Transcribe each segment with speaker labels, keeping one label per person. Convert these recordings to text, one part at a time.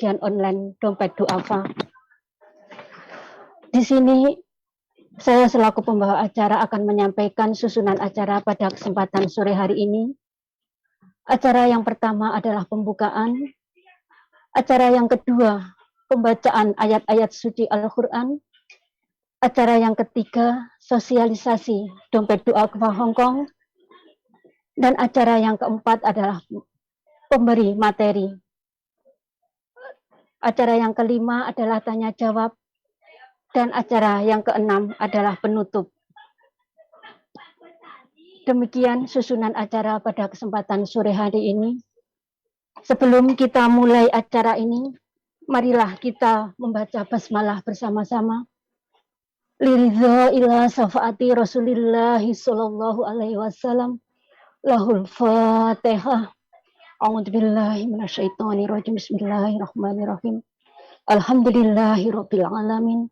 Speaker 1: kajian online Dompet Duafa. Di sini saya selaku pembawa acara akan menyampaikan susunan acara pada kesempatan sore hari ini. Acara yang pertama adalah pembukaan. Acara yang kedua, pembacaan ayat-ayat suci Al-Quran. Acara yang ketiga, sosialisasi Dompet Duafa Hongkong. Dan acara yang keempat adalah pemberi materi. Acara yang kelima adalah tanya jawab. Dan acara yang keenam adalah penutup. Demikian susunan acara pada kesempatan sore hari ini. Sebelum kita mulai acara ini, marilah kita membaca basmalah bersama-sama. Liridha ila syafaati Rasulillahi sallallahu alaihi wasallam. Lahul Fatihah. A'udzubillahi minasyaitonirrajim. Bismillahirrahmanirrahim. Alhamdulillahirabbil alamin.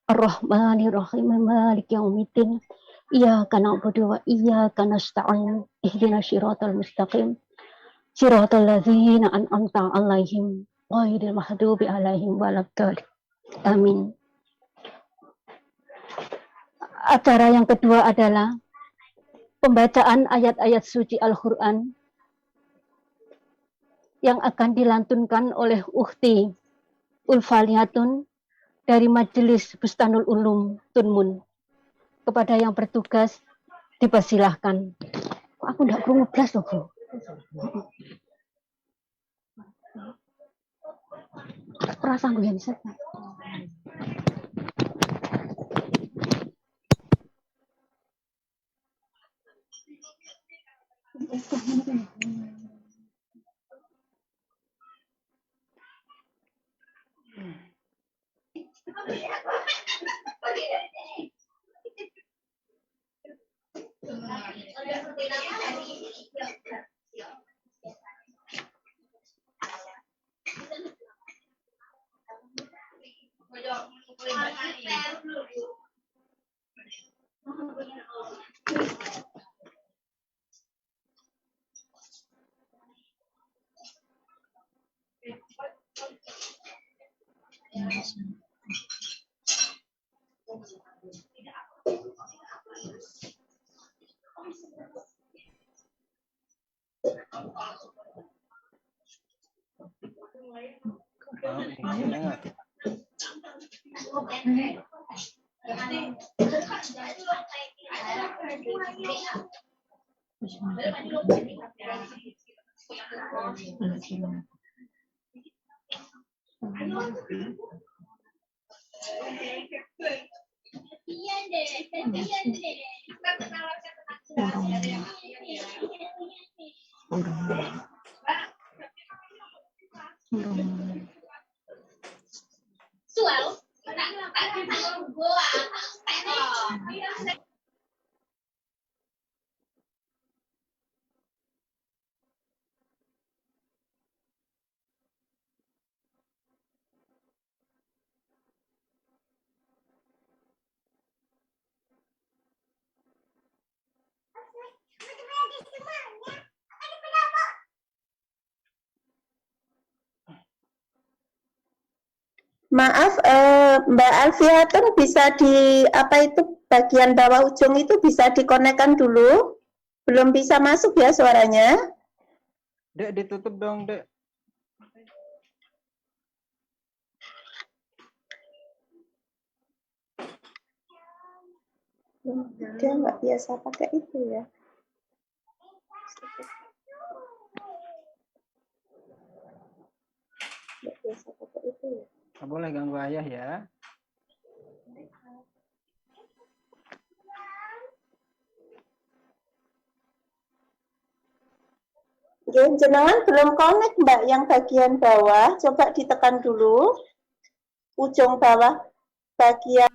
Speaker 1: Ar-Rahmanir-Rahim. Maliki yaumiddin. Iyyaka na'budu wa iyyaka nasta'in. Ihdinas siratal mustaqim. Siratal ladzina an'amta 'alaihim ghairil maghdubi 'alaihim waladdallin. Amin. Acara yang kedua adalah pembacaan ayat-ayat suci Al-Quran yang akan dilantunkan oleh Ukhti Ulfaliyatun dari Majelis Bustanul Ulum Tunmun. Kepada yang bertugas dipersilahkan. Aku enggak perlu ngeblas loh, Bro. Perasaan gue yang set.
Speaker 2: Maaf, Mbak Alfiatun bisa di apa itu bagian bawah ujung itu bisa dikonekkan dulu. Belum bisa masuk ya suaranya.
Speaker 3: Dek, ditutup dong, Dek.
Speaker 2: Dia nggak biasa pakai itu ya. Nggak biasa pakai itu ya.
Speaker 3: Nggak boleh ganggu ayah ya.
Speaker 2: Ya, jenengan belum connect Mbak yang bagian bawah. Coba ditekan dulu. Ujung bawah bagian.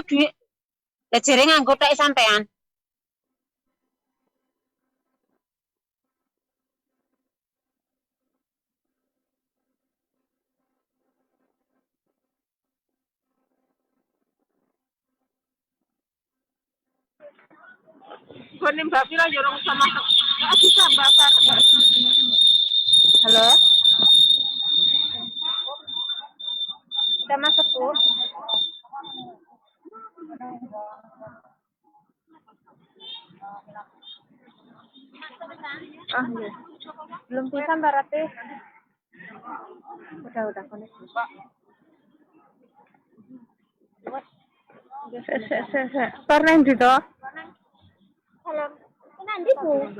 Speaker 4: duit. Lah jere nganggo tek sampean.
Speaker 5: Kone Mbak Vira ya orang sama nggak bisa bahasa. Halo? Udah masuk Bu? Ah iya. Belum bisa Mbak Rati. Udah koneksi. Pernah di toh? Salam. Nanti Bu.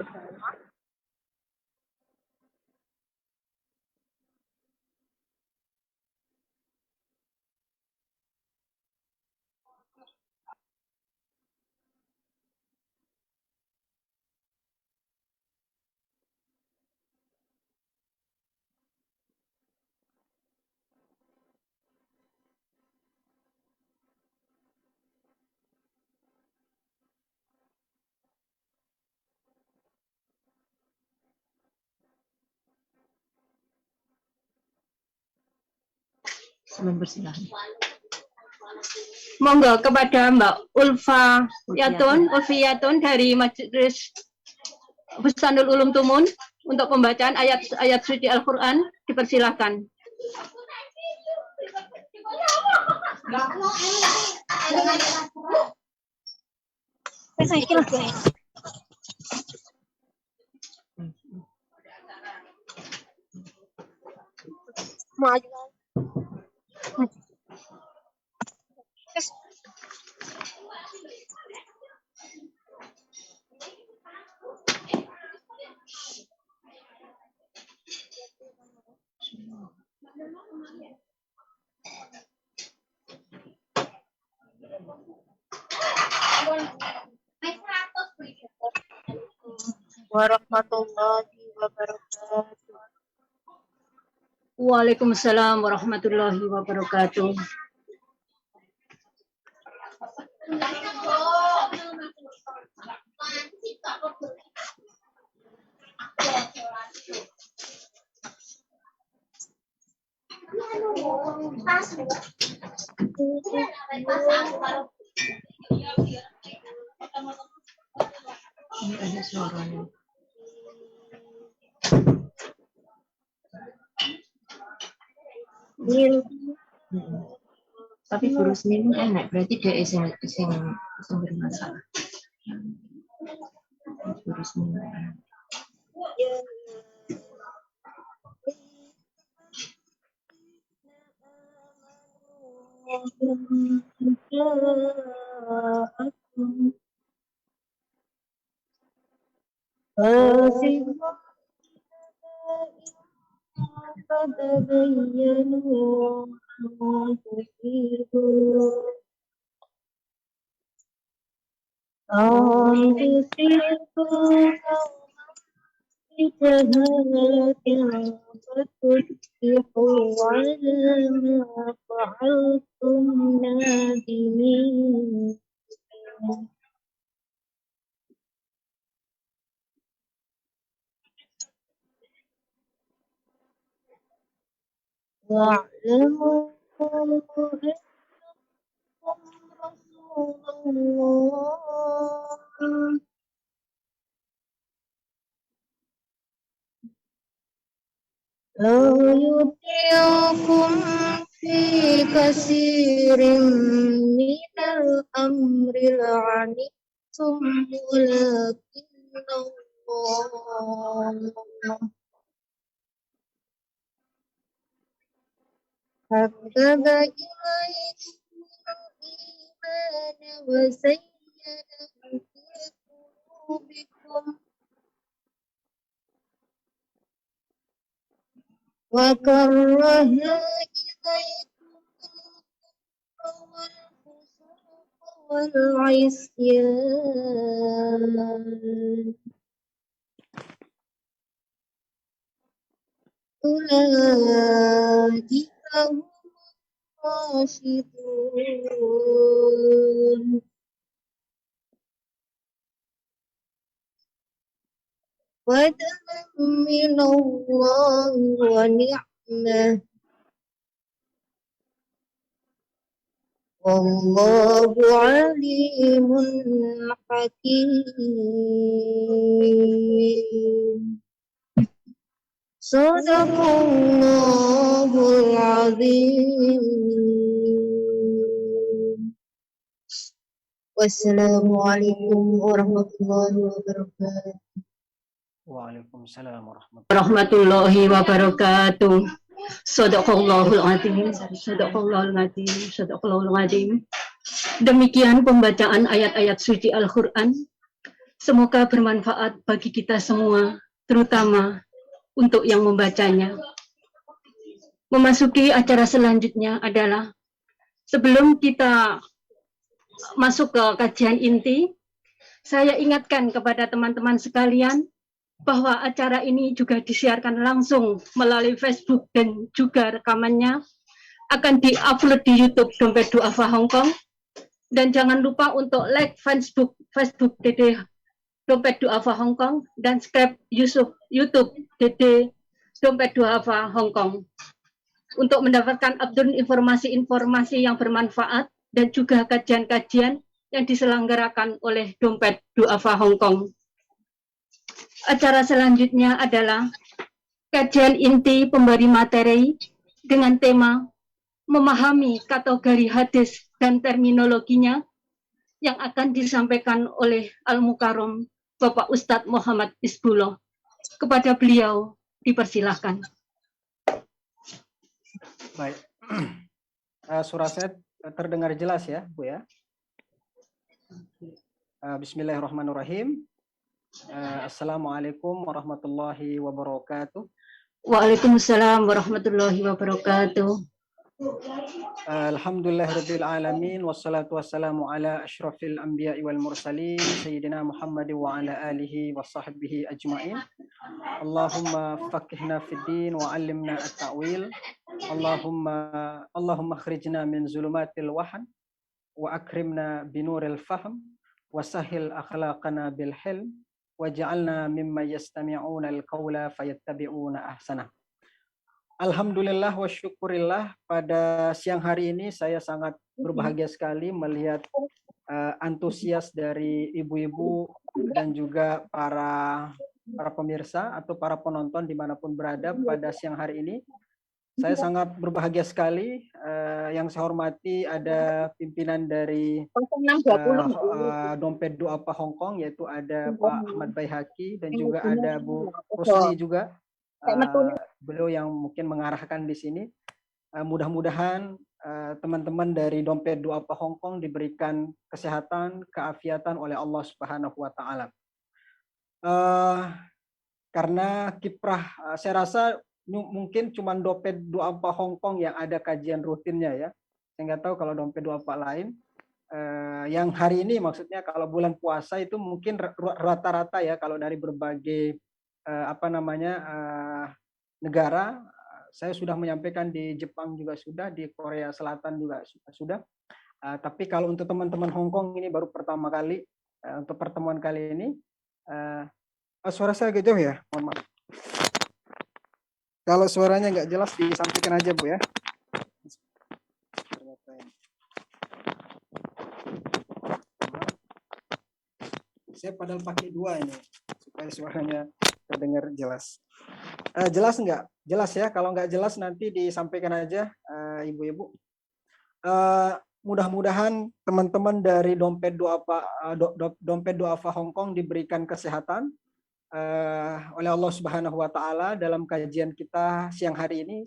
Speaker 6: Monggo kepada Mbak Ulfi Yatun dari Majelis Bustanul Ulum Tumun untuk pembacaan ayat suci Al-Quran, dipersilahkan.
Speaker 5: Warahmatullahi wabarakatuh.
Speaker 6: Waalaikumsalam warahmatullahi wabarakatuh. Ini ada suaranya. Tapi guru seni ini enak, berarti dia sing bermasalah. Guru seni.
Speaker 5: واعلموا أنكم رسول الله لو يطيعكم في كثير من الأمر لعنتم ولكن الله حبب إليكم الإيمان وزينه في قلوبكم وكره إليكم الكفر والفسوق والعصيان أولئك هم الراشدون فضلا من الله ونعمة والله عليم حكيم صدق الله العظيم wassalamualaikum warahmatullahi wabarakatuh.
Speaker 3: Waalaikumsalam warahmatullahi
Speaker 6: Warahmatullahi wabarakatuh. Shadaqallahul adzim. Shadaqallahul adzim. Shadaqallahul adzim. Demikian pembacaan ayat-ayat suci Al-Quran. Semoga bermanfaat bagi kita semua, terutama untuk yang membacanya. Memasuki acara selanjutnya adalah, sebelum kita masuk ke kajian inti, saya ingatkan kepada teman-teman sekalian bahwa acara ini juga disiarkan langsung melalui Facebook dan juga rekamannya akan di-upload di YouTube Dompet Duafa Hongkong. Dan jangan lupa untuk like Facebook DD Dompet Duafa Hongkong dan subscribe YouTube DD Dompet Duafa Hongkong untuk mendapatkan update informasi-informasi yang bermanfaat dan juga kajian-kajian yang diselenggarakan oleh Dompet Duafa Hongkong. Acara selanjutnya adalah kajian inti pemberi materi dengan tema memahami kategori hadis dan terminologinya yang akan disampaikan oleh Al-Mukarram Bapak Ustadz Muhammad Isbullah. Kepada beliau dipersilahkan.
Speaker 3: Baik. Suara saya terdengar jelas ya, Bu ya? Bismillahirrahmanirrahim. Assalamualaikum warahmatullahi wabarakatuh.
Speaker 6: Waalaikumsalam warahmatullahi wabarakatuh.
Speaker 3: Alhamdulillahirabbil alamin wassalatu wassalamu ala asyrafil anbiya'i wal mursalin sayyidina Muhammad wa ala alihi wa sahbihi ajmain. Allahumma faqihna fid din wa 'allimna at-ta'wil. Allahumma akhrijna min zulumatil wahn wa akrimna binuril fahm wa sahhil akhlaqana bil hilm waj'alna mimman yastami'una al-qawla fayattabi'una ahsana. Alhamdulillah wa syukurillah, pada siang hari ini saya sangat berbahagia sekali melihat antusias dari ibu-ibu dan juga para pemirsa atau para penonton dimanapun berada pada siang hari ini. Saya sangat berbahagia sekali. Yang saya hormati ada pimpinan dari Dompet Duafa Hongkong, yaitu ada Pak Ahmad Baihaqi dan juga ada Bu Rusli juga. Beliau yang mungkin mengarahkan di sini. Mudah-mudahan teman-teman dari Dompet Duafa Hongkong diberikan kesehatan, keafiatan oleh Allah Subhanahu wa taala. Karena kiprah, saya rasa mungkin cuma Dompet Duafa Hongkong yang ada kajian rutinnya ya. Saya nggak tahu kalau Dompet Duafa lain. Yang hari ini maksudnya kalau bulan puasa itu mungkin rata-rata ya, kalau dari berbagai negara. Saya sudah menyampaikan di Jepang juga sudah, di Korea Selatan juga sudah. Tapi kalau untuk teman-teman Hongkong ini baru pertama kali untuk pertemuan kali ini. Suara saya agak jauh ya, mohon maaf. Kalau suaranya nggak jelas disampaikan aja Bu ya. Saya padahal pakai dua ini supaya suaranya terdengar jelas. Jelas nggak? Jelas ya. Kalau nggak jelas nanti disampaikan aja ibu-ibu. Mudah-mudahan teman-teman dari Dompet Duafa Hongkong diberikan kesehatan oleh Allah Subhanahu wa taala dalam kajian kita siang hari ini.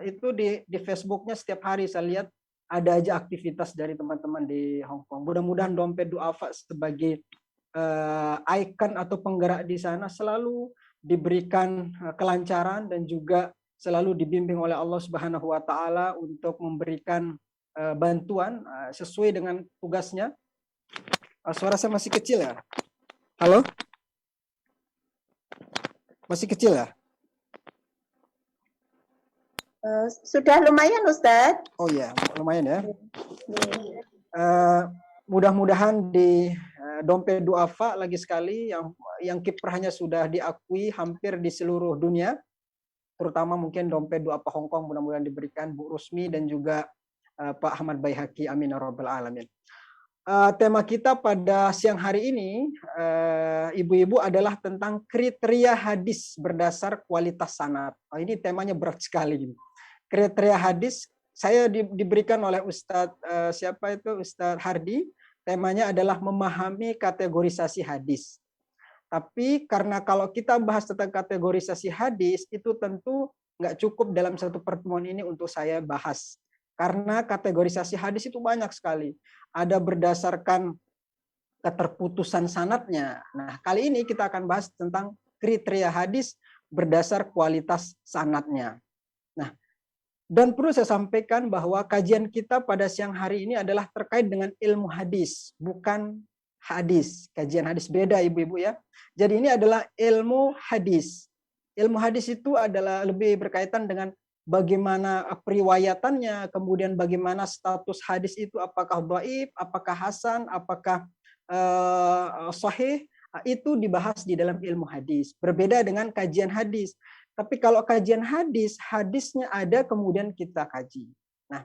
Speaker 3: Itu di Facebooknya setiap hari saya lihat ada aja aktivitas dari teman-teman di Hongkong. Mudah-mudahan Dompet Duafa sebagai ikon atau penggerak di sana selalu diberikan kelancaran dan juga selalu dibimbing oleh Allah Subhanahu wa taala untuk memberikan bantuan sesuai dengan tugasnya. Suara saya masih kecil ya? Halo? Masih kecil ya?
Speaker 2: Sudah lumayan Ustadz.
Speaker 3: Oh iya, lumayan ya. Mudah-mudahan Dompet Duafa lagi sekali yang kiprahnya sudah diakui hampir di seluruh dunia, terutama mungkin Dompet Duafa Hong Kong, mudah-mudahan diberikan Bu Rusmi dan juga Pak Ahmad Baihaqi, amin ya rabbal alamin. Tema kita pada siang hari ini, ibu-ibu, adalah tentang kriteria hadis berdasar kualitas sanad. Ini temanya berat sekali. Kriteria hadis saya diberikan oleh Ustadz Ustadz Hardi. Temanya adalah memahami kategorisasi hadis. Tapi karena kalau kita bahas tentang kategorisasi hadis, itu tentu nggak cukup dalam satu pertemuan ini untuk saya bahas. Karena kategorisasi hadis itu banyak sekali. Ada berdasarkan keterputusan sanadnya. Nah, kali ini kita akan bahas tentang kriteria hadis berdasar kualitas sanadnya. Nah, dan perlu saya sampaikan bahwa kajian kita pada siang hari ini adalah terkait dengan ilmu hadis, bukan hadis. Kajian hadis beda, ibu-ibu ya. Jadi ini adalah ilmu hadis. Ilmu hadis itu adalah lebih berkaitan dengan bagaimana periwayatannya, kemudian bagaimana status hadis itu, apakah dhaif, apakah hasan, apakah sahih, itu dibahas di dalam ilmu hadis. Berbeda dengan kajian hadis. Tapi kalau kajian hadis, hadisnya ada kemudian kita kaji. Nah,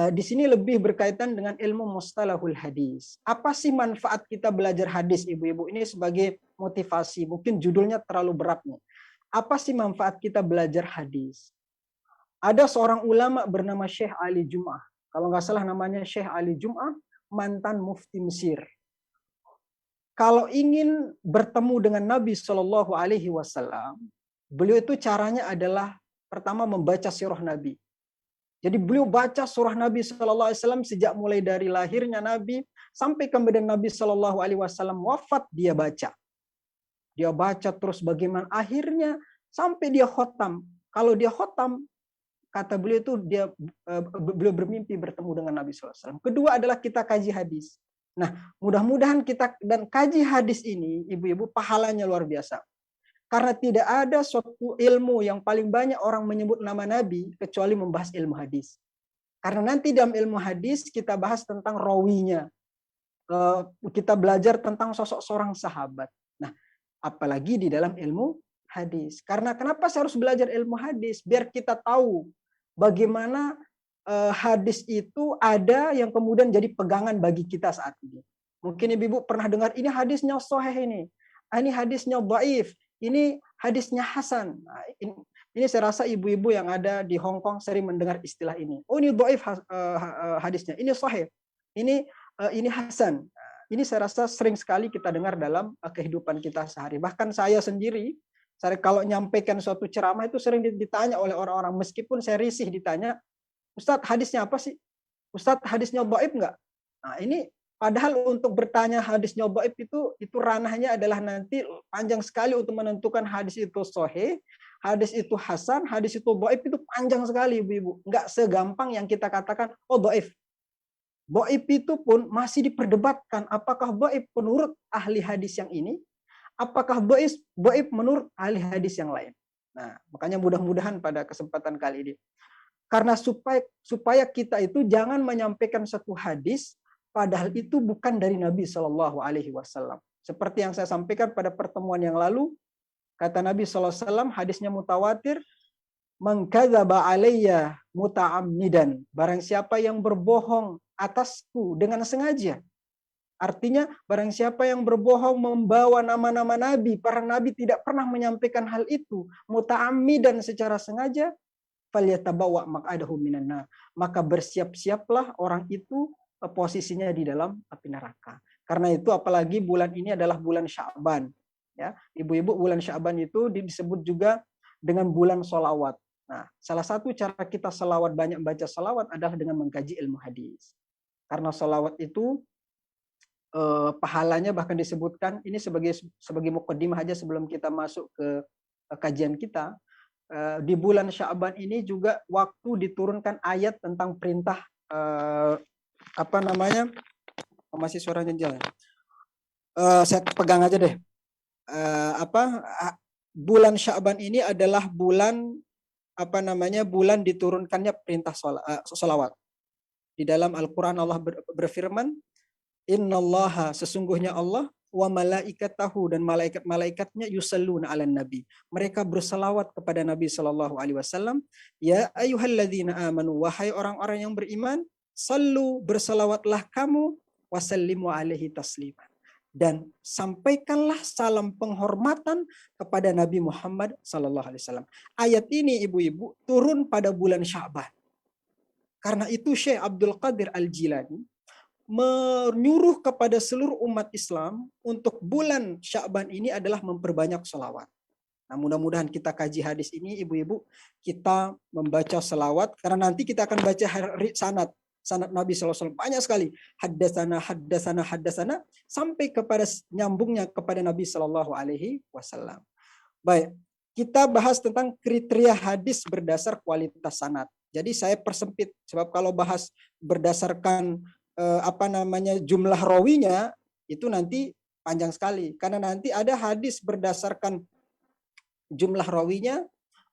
Speaker 3: di sini lebih berkaitan dengan ilmu mustalahul hadis. Apa sih manfaat kita belajar hadis, ibu-ibu? Ini sebagai motivasi. Mungkin judulnya terlalu berat nih. Apa sih manfaat kita belajar hadis? Ada seorang ulama bernama Syekh Ali Jum'ah. Kalau nggak salah namanya Syekh Ali Jum'ah, mantan mufti Mesir. Kalau ingin bertemu dengan Nabi Shallallahu Alaihi Wasallam, beliau itu caranya adalah pertama membaca sirah Nabi. Jadi beliau baca surah Nabi Shallallahu Alaihi Wasallam sejak mulai dari lahirnya Nabi sampai kemudian Nabi Shallallahu Alaihi Wasallam wafat, dia baca. Dia baca terus bagaimana akhirnya sampai dia khotam. Kalau dia khotam, kata beliau itu beliau bermimpi bertemu dengan Nabi Shallallahu Alaihi Wasallam. Kedua adalah kita kaji hadis. Nah, mudah-mudahan kita dan kaji hadis ini, ibu-ibu, pahalanya luar biasa. Karena tidak ada suatu ilmu yang paling banyak orang menyebut nama Nabi kecuali membahas ilmu hadis. Karena nanti dalam ilmu hadis kita bahas tentang rawinya. Kita belajar tentang sosok seorang sahabat. Nah, apalagi di dalam ilmu hadis. Karena kenapa saya harus belajar ilmu hadis? Biar kita tahu bagaimana hadis itu ada yang kemudian jadi pegangan bagi kita saat ini. Mungkin ibu-ibu pernah dengar ini hadisnya sahih ini hadisnya dhaif. Ini hadisnya hasan. Nah, ini saya rasa ibu-ibu yang ada di Hong Kong sering mendengar istilah ini. Oh, ini dhaif hadisnya. Ini sahih. Ini hasan. Ini saya rasa sering sekali kita dengar dalam kehidupan kita sehari. Bahkan saya sendiri, kalau nyampaikan suatu ceramah itu sering ditanya oleh orang-orang, meskipun saya risih ditanya, Ustadz hadisnya apa sih? Ustadz hadisnya dhaif nggak? Nah, ini padahal untuk bertanya hadisnya dhaif itu ranahnya adalah nanti panjang sekali untuk menentukan hadis itu sahih, hadis itu hasan, hadis itu dhaif, itu panjang sekali, ibu-ibu. Nggak segampang yang kita katakan oh dhaif. Dhaif itu pun masih diperdebatkan, apakah dhaif menurut ahli hadis yang ini, apakah dhaif menurut ahli hadis yang lain. Nah, makanya mudah-mudahan pada kesempatan kali ini, karena supaya kita itu jangan menyampaikan satu hadis padahal itu bukan dari Nabi Shallallahu Alaihi Wasallam. Seperti yang saya sampaikan pada pertemuan yang lalu, kata Nabi Shallallahu Alaihi Wasallam, hadisnya mutawatir, man kadzaba alayya muta'ammidan, barang siapa yang berbohong atasku dengan sengaja. Artinya barang siapa yang berbohong membawa nama-nama Nabi, para Nabi tidak pernah menyampaikan hal itu, muta'ammidan secara sengaja, falyatabawa maq'adahu minan nar, maka bersiap-siaplah orang itu posisinya di dalam api neraka. Karena itu apalagi bulan ini adalah bulan Sya'ban, ya. Ibu-ibu, bulan Sya'ban itu disebut juga dengan bulan sholawat. Nah, salah satu cara kita sholawat, banyak baca sholawat, adalah dengan mengkaji ilmu hadis. Karena sholawat itu pahalanya bahkan disebutkan, ini sebagai muqaddimah aja sebelum kita masuk ke kajian kita. Di bulan Sya'ban ini juga waktu diturunkan ayat tentang perintah masih suaranya jalan. Saya pegang aja deh. Bulan Sya'ban ini adalah bulan bulan diturunkannya perintah sholawat. Di dalam Al-Qur'an Allah berfirman, Innallaha, sesungguhnya Allah, wa malaikatahu, dan malaikat-malaikatnya yusalluna 'alan nabi. Mereka berselawat kepada Nabi sallallahu alaihi wasallam. Ya ayyuhalladzina amanu, wahai orang-orang yang beriman, sallu, berselawatlah kamu, wasallimu alaihi taslima. Dan sampaikanlah salam penghormatan kepada Nabi Muhammad sallallahu alaihi wasallam. Ayat ini ibu-ibu turun pada bulan Sya'ban. Karena itu Syekh Abdul Qadir Al-Jilani menyuruh kepada seluruh umat Islam untuk bulan Sya'ban ini adalah memperbanyak selawat. Nah, mudah-mudahan kita kaji hadis ini, ibu-ibu, kita membaca selawat, karena nanti kita akan baca sanad Nabi SAW banyak sekali. Haddasana, sampai kepada nyambungnya kepada Nabi SAW. Baik, kita bahas tentang kriteria hadis berdasar kualitas sanad. Jadi saya persempit, sebab kalau bahas berdasarkan jumlah rawinya itu nanti panjang sekali, karena nanti ada hadis berdasarkan jumlah rawinya,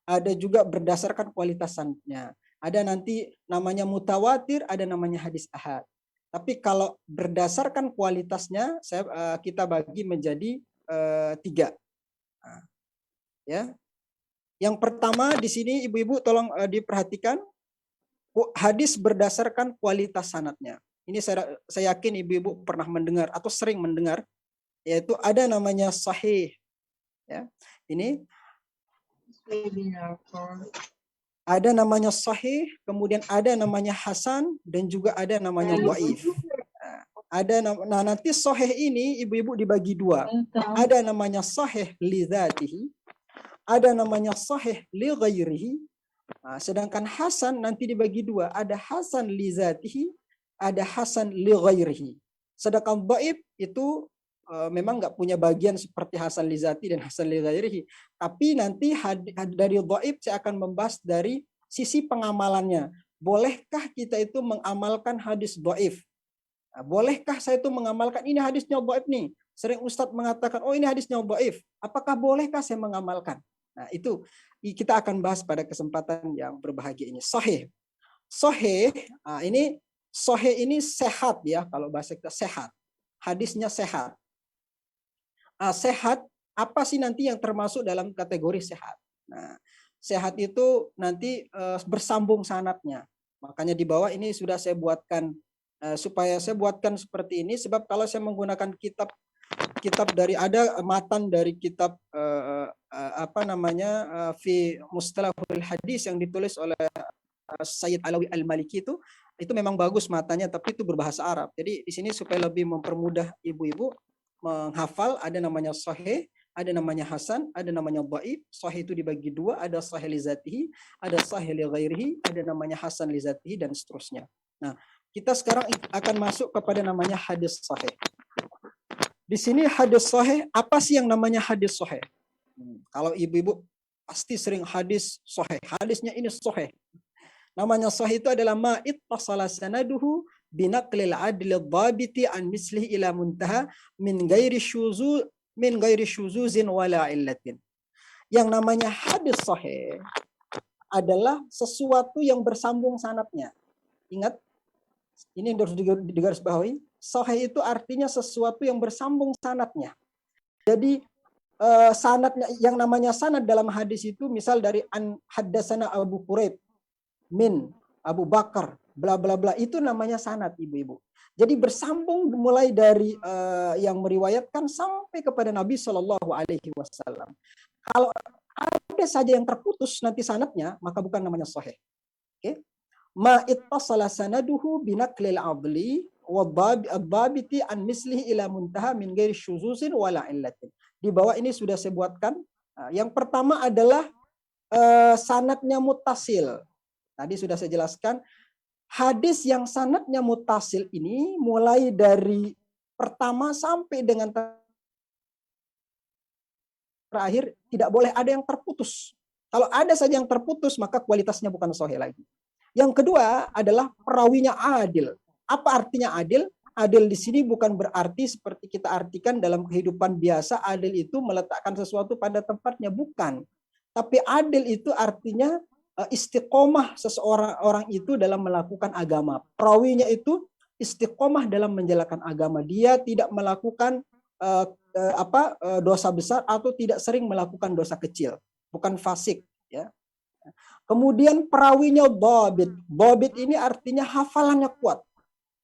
Speaker 3: ada juga berdasarkan kualitas sanadnya, ada nanti namanya mutawatir, ada namanya hadis ahad. Tapi kalau berdasarkan kualitasnya kita bagi menjadi 3. Ya, yang pertama di sini ibu-ibu tolong diperhatikan, hadis berdasarkan kualitas sanadnya. Ini saya yakin ibu-ibu pernah mendengar atau sering mendengar, yaitu ada namanya sahih. Ya, ini ada namanya sahih, kemudian ada namanya hasan, dan juga ada namanya dhaif. Nah, nanti sahih ini ibu-ibu dibagi 2. Ada namanya sahih li dzatihi, ada namanya sahih li ghairihi. Nah, sedangkan hasan nanti dibagi 2, ada hasan li dzatihi, ada hasan li ghairihi. Sedangkan dhaif itu memang nggak punya bagian seperti hasan li dzati dan hasan li ghairihi. Tapi nanti dari dhaif saya akan membahas dari sisi pengamalannya. Bolehkah kita itu mengamalkan hadis dhaif? Nah, bolehkah saya itu mengamalkan ini hadisnya dhaif nih? Sering Ustadz mengatakan, oh ini hadisnya dhaif. Apakah bolehkah saya mengamalkan? Nah, itu kita akan bahas pada kesempatan yang berbahagia ini. Sahih. Sahih, ini sahih ini sehat ya, kalau bahasa kita sehat. Hadisnya sehat. Sehat, apa sih nanti yang termasuk dalam kategori sehat? Nah, sehat itu nanti bersambung sanadnya. Makanya di bawah ini sudah saya buatkan, supaya saya buatkan seperti ini, sebab kalau saya menggunakan kitab dari, ada matan dari kitab fi Mustalahul Hadis yang ditulis oleh Sayyid Alawi Al-Maliki, itu memang bagus matanya, tapi itu berbahasa Arab. Jadi di sini supaya lebih mempermudah ibu-ibu menghafal, ada namanya sahih, ada namanya hasan, ada namanya dhaif. Sahih itu dibagi 2, ada sahih li dzatihi, ada sahih li ghairihi, ada namanya hasan li dzatihi, dan seterusnya. Nah, kita sekarang akan masuk kepada namanya hadis sahih. Di sini hadis sahih, apa sih yang namanya hadis sahih? Kalau ibu-ibu pasti sering hadis sahih, hadisnya ini sahih. Namanya sahih itu adalah ma ittasala sanaduhu binaqlil adli dhabiti an mislihi ila muntaha min ghairi syuzuzin wala illatin. Yang namanya hadis sahih adalah sesuatu yang bersambung sanadnya. Ingat, ini harus digarisbawahi. Sahih itu artinya sesuatu yang bersambung sanadnya. Jadi sanadnya, yang namanya sanad dalam hadis itu misal dari haddasana Abu Quraib min Abu Bakar bla bla bla, itu namanya sanad ibu-ibu. Jadi bersambung mulai dari yang meriwayatkan sampai kepada Nabi Shallallahu Alaihi Wasallam. Kalau ada saja yang terputus nanti sanadnya, maka bukan namanya sahih. Oke? Ma ittasala sanaduhu binaqlil adli wa dhabiti an mislihi ila muntaha min ghairi syuzuzin wala illatin. Di bawah ini sudah saya buatkan. Yang pertama adalah sanadnya muttasil. Tadi sudah saya jelaskan, hadis yang sanadnya muttasil ini mulai dari pertama sampai dengan terakhir tidak boleh ada yang terputus. Kalau ada saja yang terputus, maka kualitasnya bukan sahih lagi. Yang kedua adalah perawinya adil. Apa artinya adil? Adil di sini bukan berarti seperti kita artikan dalam kehidupan biasa, adil itu meletakkan sesuatu pada tempatnya, bukan. Tapi adil itu artinya istiqomah seseorang itu dalam melakukan agama. Perawinya itu istiqomah dalam menjalankan agama. Dia tidak melakukan dosa besar atau tidak sering melakukan dosa kecil, bukan fasik, ya. Kemudian perawinya dhabit. Dhabit ini artinya hafalannya kuat.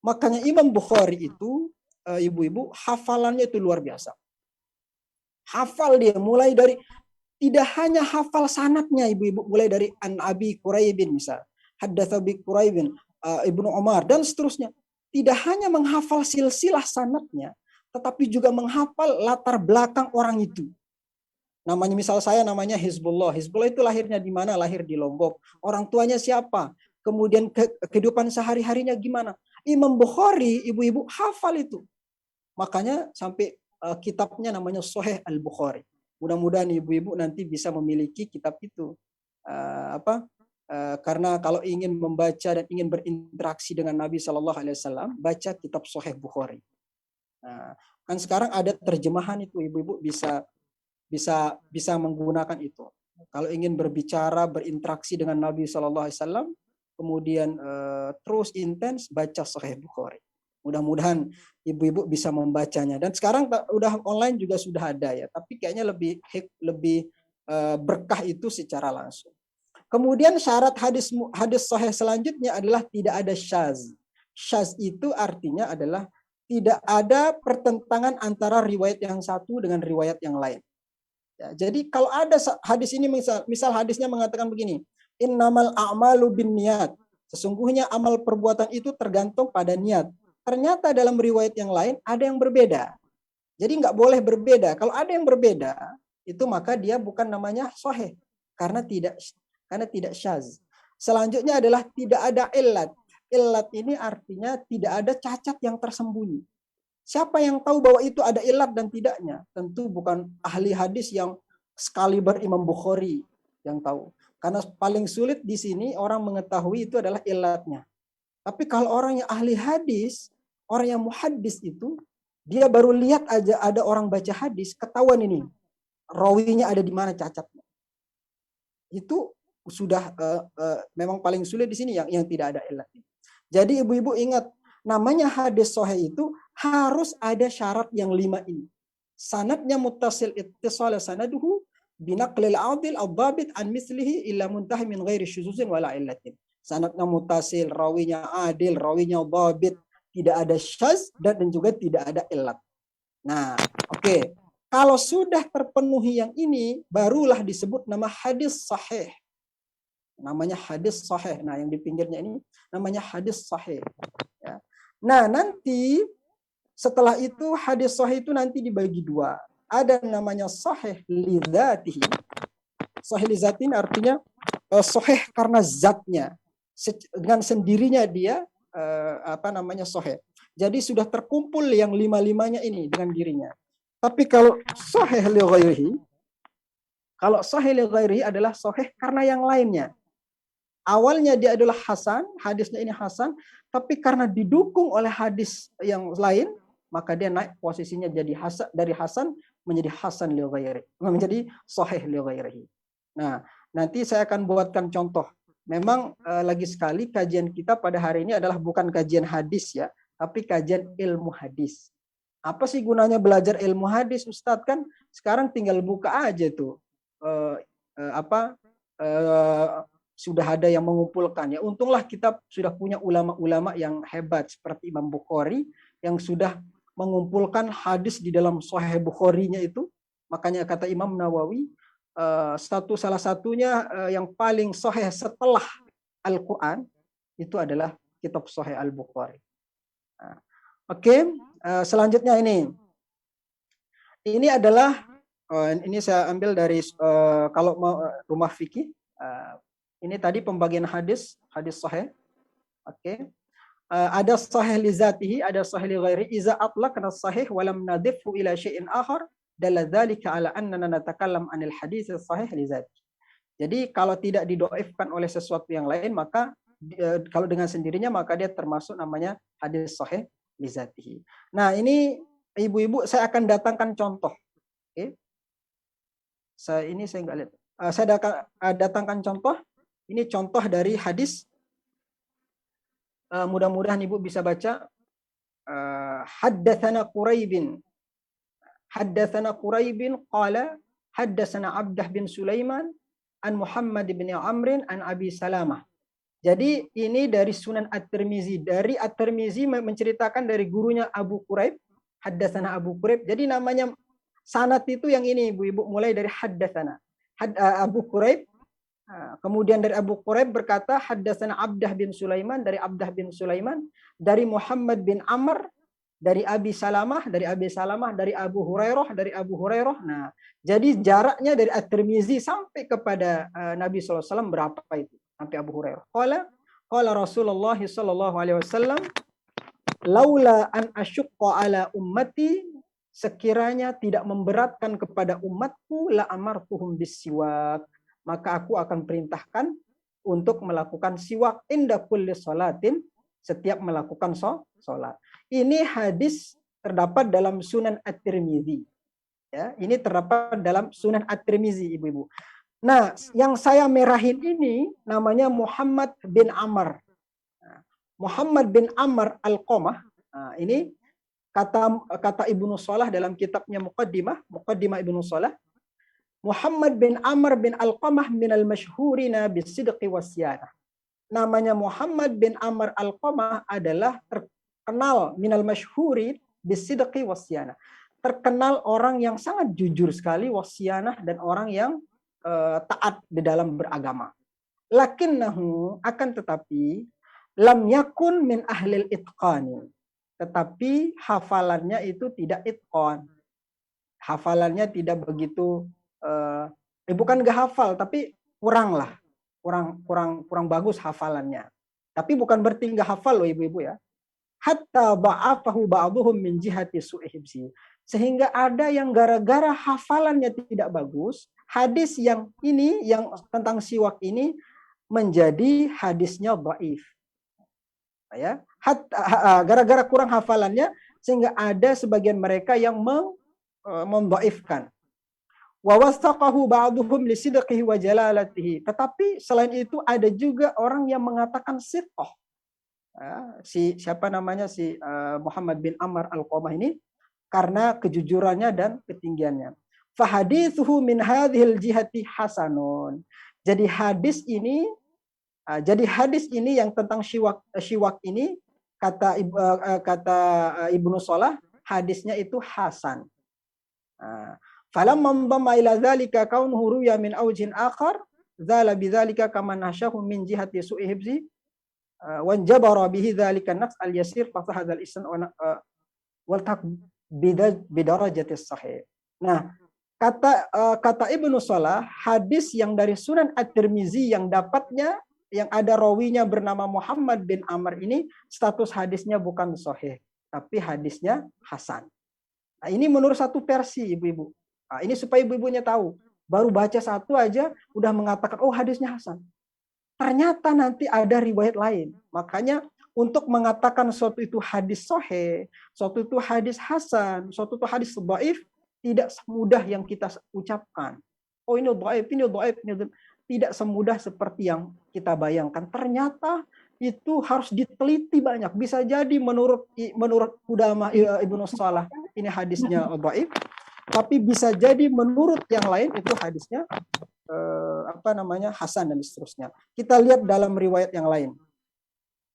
Speaker 3: Makanya Imam Bukhari itu, ibu-ibu, hafalannya itu luar biasa. Hafal dia mulai dari, tidak hanya hafal sanadnya, ibu-ibu, mulai dari An Abi Quraibin misal, Haddatsa bi Quraibin, Ibnu Umar dan seterusnya. Tidak hanya menghafal silsilah sanadnya, tetapi juga menghafal latar belakang orang itu. Namanya misal saya namanya Hizbullah. Hizbullah itu lahirnya di mana? Lahir di Lombok. Orang tuanya siapa? Kemudian kehidupan sehari-harinya gimana? Imam Bukhari, ibu-ibu, hafal itu. Makanya sampai kitabnya namanya Sahih Al-Bukhari. Mudah-mudahan ibu-ibu nanti bisa memiliki kitab itu. Karena kalau ingin membaca dan ingin berinteraksi dengan Nabi Shallallahu Alaihi Wasallam, baca kitab Sahih Bukhari. Nah, kan sekarang ada terjemahan itu, ibu-ibu bisa menggunakan itu. Kalau ingin berbicara, berinteraksi dengan Nabi Shallallahu Alaihi Wasallam, kemudian terus intens baca Sahih Bukhari. Mudah-mudahan ibu-ibu bisa membacanya. Dan sekarang udah online juga sudah ada ya, tapi kayaknya lebih berkah itu secara langsung. Kemudian syarat hadis sahih selanjutnya adalah tidak ada syaz. Syaz itu artinya adalah tidak ada pertentangan antara riwayat yang satu dengan riwayat yang lain. Ya, jadi kalau ada hadis ini misal hadisnya mengatakan begini, innamal a'malu binniyat. Sesungguhnya amal perbuatan itu tergantung pada niat. Ternyata dalam riwayat yang lain ada yang berbeda. Jadi nggak boleh berbeda. Kalau ada yang berbeda, itu maka dia bukan namanya sahih karena tidak syaz. Selanjutnya adalah tidak ada illat. Illat ini artinya tidak ada cacat yang tersembunyi. Siapa yang tahu bahwa itu ada illat dan tidaknya? Tentu bukan ahli hadis yang sekaliber Imam Bukhari yang tahu. Karena paling sulit di sini orang mengetahui itu adalah illatnya. Tapi kalau orang yang ahli hadis, orang yang muhaddis itu, dia baru lihat aja ada orang baca hadis, ketahuan ini. Rawinya ada di mana cacatnya. Itu sudah memang paling sulit di sini yang tidak ada illat. Jadi ibu-ibu ingat, namanya hadis sahih itu harus ada syarat yang 5 ini. Sanadnya muttasil ittisal sanaduhu binaqlil adil ad-dhabit an mislihi illa muntahi min ghairi syuzuzin wala illatin. Sanadnya muttasil, rawinya adil, rawinya dhabit, tidak ada syaz dan juga tidak ada illat. Nah, oke. Kalau sudah terpenuhi yang ini, barulah disebut nama hadis sahih. Namanya hadis sahih. Nah, yang di pinggirnya ini namanya hadis sahih. Ya. Nah, nanti setelah itu hadis sahih itu nanti dibagi 2. Ada namanya sahih li dzatihi. Sahih li dzatihi artinya sahih karena zatnya. Dengan sendirinya dia sahih. Jadi sudah terkumpul yang 5-5-nya ini dengan dirinya. Tapi kalau sahih li ghairihi, adalah sahih karena yang lainnya. Awalnya dia adalah hasan, hadisnya ini hasan, tapi karena didukung oleh hadis yang lain, maka dia naik posisinya jadi hasan, dari hasan menjadi hasan li ghairihi, menjadi sahih li ghairihi. Nah, nanti saya akan buatkan contoh. Memang lagi sekali kajian kita pada hari ini adalah bukan kajian hadis ya, tapi kajian ilmu hadis. Apa sih gunanya belajar ilmu hadis, Ustadz? Kan sekarang tinggal buka aja tuh. Sudah ada yang mengumpulkan ya. Untunglah kita sudah punya ulama-ulama yang hebat seperti Imam Bukhari yang sudah mengumpulkan hadis di dalam Sahih Bukharinya itu. Makanya kata Imam Nawawi, salah satunya yang paling sahih setelah Al-Quran itu adalah kitab Sahih Al-Bukhari. Nah, oke. Selanjutnya ini adalah ini saya ambil dari kalau mau rumah fikih. Ini tadi pembagian hadis sahih. Oke. Ada sahih li zatihi, ada sahih li ghairi. Iza atlaqna sahih wa lam nadifhu ila syai'in akhar, dalla dzalika ala annana natakallam anil hadis sahih li zatihi. Jadi kalau tidak didoifkan oleh sesuatu yang lain, maka kalau dengan sendirinya maka dia termasuk namanya hadis sahih li zatihi. Nah, ini ibu-ibu saya akan datangkan contoh. Oke. Saya enggak lihat. Saya datangkan contoh. Ini contoh dari hadis. Mudah-mudahan ibu bisa baca. haddatsana Quraibin qala haddatsana Abdah bin Sulaiman an Muhammad bin Amrin an Abi Salamah. Jadi ini dari Sunan At-Tirmizi. Dari At-Tirmizi menceritakan dari gurunya Abu Quraib, haddatsana Abu Quraib. Jadi namanya sanad itu yang ini Ibu-ibu, mulai dari haddatsana. Abu Quraib, kemudian dari Abu Quraib berkata haddatsana Abdah bin Sulaiman, dari Abdah bin Sulaiman, dari Muhammad bin Amr, dari Abi Salamah, dari Abu Hurairah, dari Abu Hurairah. Nah, jadi jaraknya dari At-Tirmizi sampai kepada Nabi SAW berapa itu? Sampai Abu Hurairah. Qala Rasulullah sallallahu alaihi wasallam, laula an asyqa ala ummati, sekiranya tidak memberatkan kepada umatku, la amartuhum bisiwak, maka aku akan perintahkan untuk melakukan siwak inda kulli salatin, setiap melakukan salat. Ini hadis terdapat dalam Sunan At-Tirmizi. Ya, ini terdapat dalam Sunan At-Tirmizi, Ibu-ibu. Nah, yang saya merahin ini namanya Muhammad bin Amr. Muhammad bin Amr Al-Qamah. Nah, ini kata Ibnu Shalah dalam kitabnya Muqaddimah Ibnu Shalah. Muhammad bin Amr bin Al-Qamah minal masyhurina bisidqi wasyanah. Namanya Muhammad bin Amr Al-Qamah adalah terkenal minal masyhuri bisidqi wasyanah. Terkenal orang yang sangat jujur sekali, wasyanah, dan orang yang taat di dalam beragama. Lakinnahu, akan tetapi, lam yakun min ahlil itqani. Tetapi hafalannya itu tidak itqan. Hafalannya tidak begitu, bukan gak hafal, tapi kurang bagus hafalannya. Tapi bukan berarti gak hafal loh Ibu-ibu ya. Hatta ba'afahu ba'duhum min jihati su'i hibsi. Sehingga ada yang gara-gara hafalannya tidak bagus, hadis yang ini, yang tentang siwak ini, menjadi hadisnya dhaif. Ya, gara-gara kurang hafalannya, sehingga ada sebagian mereka yang mendhaifkan. Wa wasaqahu ba'duhum li sidqihi wa jalalatihi. Tetapi selain itu ada juga orang yang mengatakan sidqah. Si Muhammad bin Amr Al-Qamah ini, karena kejujurannya dan ketinggiannya. Fahadithuhu min hadhil jihati hasanun. Jadi hadis ini yang tentang siwak ini, kata Ibnu Shalah, hadisnya itu hasan. Falamma dhamma ila dzalika kaunuhu ruya min awjin akhar, dzala bidzalika kama nashahu min jihati su'i hibzi, wa jabara bihi dzalika naqs al-yasir fa hadzal isn wal taq bidarajatis sahih. Nah, kata Ibnu Shalah, hadis yang dari Sunan At-Tirmizi yang dapatnya, yang ada rawinya bernama Muhammad bin Amr ini, status hadisnya bukan sahih, tapi hadisnya hasan. Nah, ini menurut satu versi, Ibu-ibu. Nah, ini supaya Ibu-ibunya tahu. Baru baca satu aja udah mengatakan, oh hadisnya hasan. Ternyata nanti ada riwayat lain. Makanya untuk mengatakan suatu itu hadis sahih, suatu itu hadis hasan, suatu itu hadis dhaif, tidak semudah yang kita ucapkan. Oh ini dhaif, ini dhaif, ini dhaif. Tidak semudah seperti yang kita bayangkan. Ternyata itu harus diteliti banyak. Bisa jadi menurut ulama Ibnu Shalah ini hadisnya dhaif, tapi bisa jadi menurut yang lain itu hadisnya hasan dan seterusnya. Kita lihat dalam riwayat yang lain.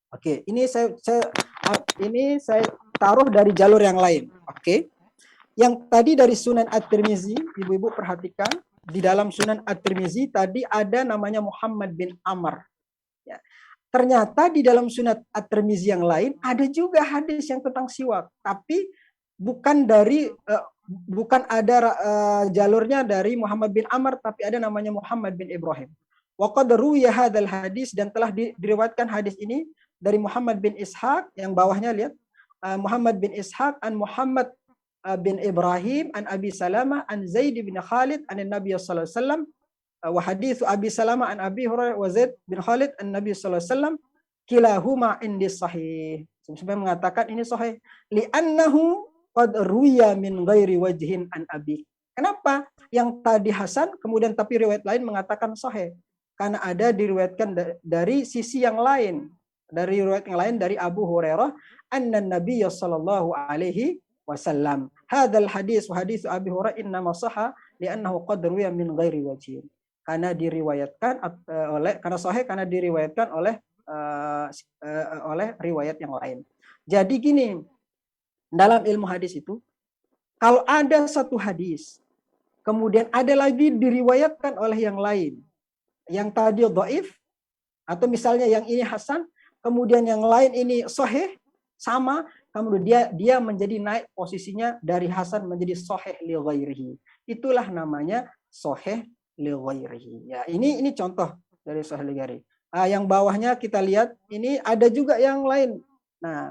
Speaker 3: Oke, ini saya taruh dari jalur yang lain. Oke. Yang tadi dari Sunan At-Tirmizi, Ibu-ibu perhatikan, di dalam Sunan At-Tirmizi tadi ada namanya Muhammad bin Amr. Ya. Ternyata di dalam Sunan At-Tirmizi yang lain ada juga hadis yang tentang siwak, tapi bukan ada jalurnya dari Muhammad bin Amr, tapi ada namanya Muhammad bin Ibrahim. Wa qad ruwiya hadzal hadis, dan telah diriwayatkan hadis ini dari Muhammad bin Ishaq, yang bawahnya lihat, Muhammad bin Ishaq an Muhammad bin Ibrahim an Abi Salamah an Zaid bin Khalid an Nabi sallallahu alaihi wasallam, wa hadits Abi Salamah an Abi Hurairah wa Zaid bin Khalid an Nabi sallallahu alaihi wasallam kilahuma indi sahih. Sebenarnya mengatakan ini sahih li'annahu qad ruya min ghairi wajhin an Abi. Kenapa? Yang tadi hasan kemudian tapi riwayat lain mengatakan sahih. Karena ada diriwayatkan dari sisi yang lain. dari riwayat yang lain dari Abu Hurairah, anna Nabiy sallallahu alaihi wasallam. Hadzal hadis wa hadis Abi Hurairah innama sahha li'annahu qad ruwiya min ghairi wajhin. Karena diriwayatkan karena sahih karena diriwayatkan oleh riwayat yang lain. Jadi gini, dalam ilmu hadis itu kalau ada satu hadis kemudian ada lagi diriwayatkan oleh yang lain, yang tadi dhaif atau misalnya yang ini hasan, kemudian yang lain ini sahih sama, kemudian dia menjadi naik posisinya dari hasan menjadi sahih li ghairihi. Itulah namanya sahih li ghairihi. Ya, ini contoh dari sahih li ghairihi. Yang bawahnya kita lihat ini ada juga yang lain. Nah,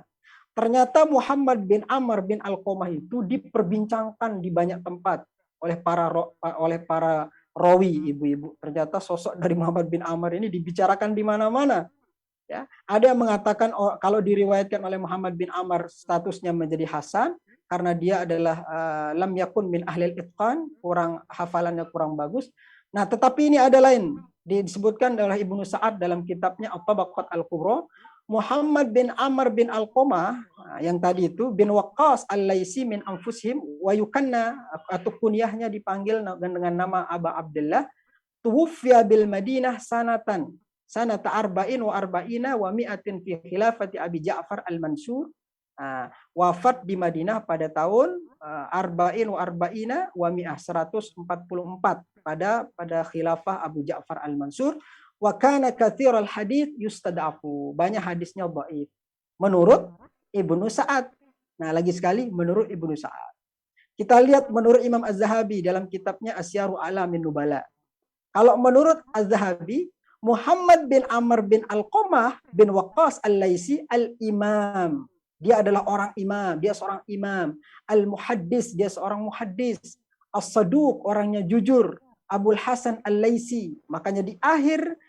Speaker 3: ternyata Muhammad bin Amr bin Alqamah itu diperbincangkan di banyak tempat oleh para rawi, ibu-ibu. Ternyata sosok dari Muhammad bin Amr ini dibicarakan di mana-mana. Ya, ada yang mengatakan kalau diriwayatkan oleh Muhammad bin Amr statusnya menjadi hasan karena dia adalah lam yakun min ahlil itqan, hafalannya kurang bagus. Nah, tetapi ini ada lain disebutkan oleh Ibnu Sa'ad dalam kitabnya At-Tabaqat Al-Kubra. Muhammad bin Amr bin Alqamah yang tadi itu bin Waqqas Al-Laisi min anfusihim wa yukanna, atau kunyahnya dipanggil dengan nama Aba Abdullah, tuwfiya bil Madinah sanata arba'in wa arba'ina wa mi'atin fi khilafati Abi Ja'far Al-Mansur. Wafat di Madinah pada tahun arba'in wa arba'ina wa mi'ah 144 pada khilafah Abu Ja'far Al-Mansur. Wa kana katsiral hadits yustad'afu. Banyak hadisnya dhaif. Menurut Ibnu Sa'ad. Nah, lagi sekali menurut Ibnu Sa'ad. Kita lihat menurut Imam Az-Zahabi dalam kitabnya Asyaru Alamin Nubala. Kalau menurut Az-Zahabi, Muhammad bin Amr bin Alqamah bin Waqqas Al-Laisi al-imam. Dia adalah orang imam, dia seorang imam. Al-muhaddis, dia seorang muhaddis. As-saduq, orangnya jujur. Abul Hasan Al-Laisi. Makanya di akhir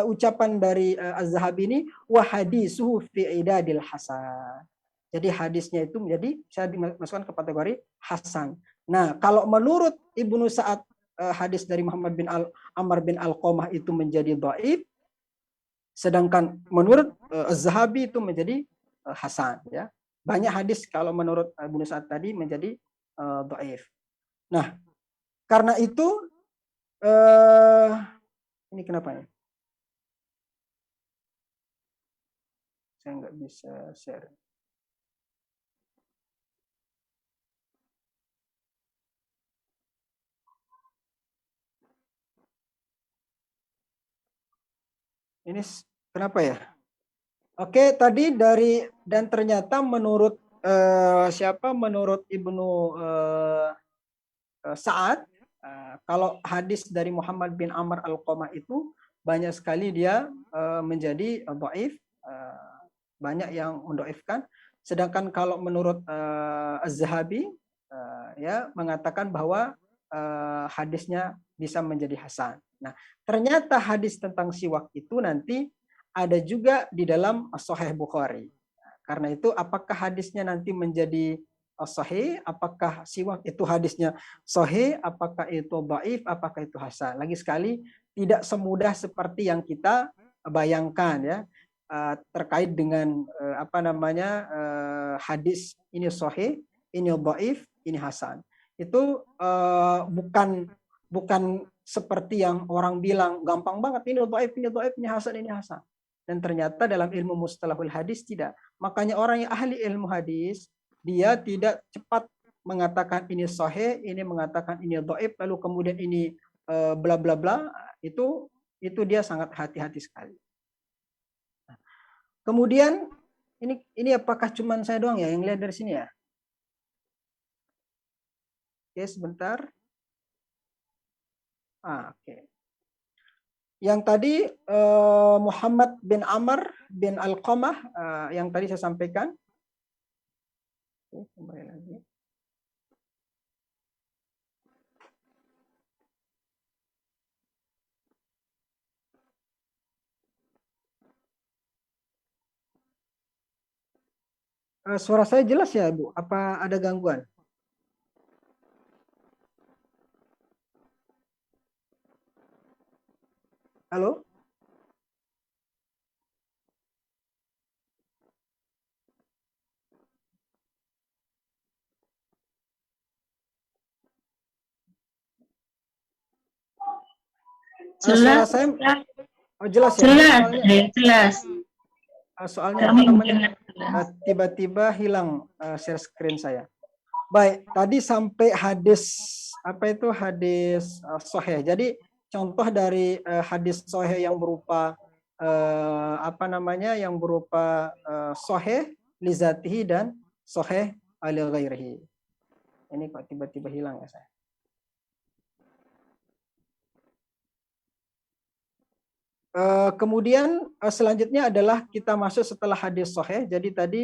Speaker 3: ucapan dari Az-Zahabi ini, wa hadisuhu fi idadil hasan. Jadi hadisnya itu menjadi bisa dimasukkan ke kategori hasan. Nah, kalau menurut Ibnu Sa'ad hadis dari Muhammad bin Amr bin Alqamah itu menjadi dhaif, sedangkan menurut Az-Zahabi itu menjadi hasan, ya. Banyak hadis kalau menurut Ibnu Sa'ad tadi menjadi dhaif. Nah, karena itu ini kenapa ya? Saya nggak bisa share. Ini kenapa ya? Oke, tadi dan ternyata menurut menurut Ibnu Sa'ad, kalau hadis dari Muhammad bin Amr Alqamah itu banyak sekali dia menjadi dhaif, banyak yang mendhaifkan. Sedangkan kalau menurut Az-Zahabi ya mengatakan bahwa hadisnya bisa menjadi hasan. Nah, ternyata hadis tentang siwak itu nanti ada juga di dalam Sahih Bukhari. Karena itu apakah hadisnya nanti menjadi sahih, apakah siwak itu hadisnya sahih, apakah itu dhaif, apakah itu hasan. Lagi sekali tidak semudah seperti yang kita bayangkan, ya, terkait dengan hadis ini sahih, ini dhaif, ini hasan. Itu bukan seperti yang orang bilang gampang banget, ini dhaif, ini hasan, ini hasan. Dan ternyata dalam ilmu mustalahul hadis tidak. Makanya orang yang ahli ilmu hadis, dia tidak cepat mengatakan ini sahih, ini mengatakan ini dhaif, lalu kemudian ini bla bla bla, itu dia sangat hati-hati sekali. Kemudian ini apakah cuman saya doang ya yang lihat dari sini ya? Oke, sebentar. Oke. Yang tadi Muhammad bin Amr bin Alqamah yang tadi saya sampaikan. Oke, kembali lagi. Suara saya jelas ya, Bu? Apa ada gangguan? Halo? Suara saya jelas ya?
Speaker 5: jelas.
Speaker 3: Soalnya apa namanya? Tiba-tiba hilang share screen saya. Baik, tadi sampai hadis apa itu hadis sahih. Jadi contoh dari hadis sahih yang berupa apa namanya? Yang berupa sahih li zatihi dan sahih li ghairihi. Ini kok tiba-tiba hilang ya saya. Kemudian selanjutnya adalah kita masuk setelah hadis sahih. Jadi tadi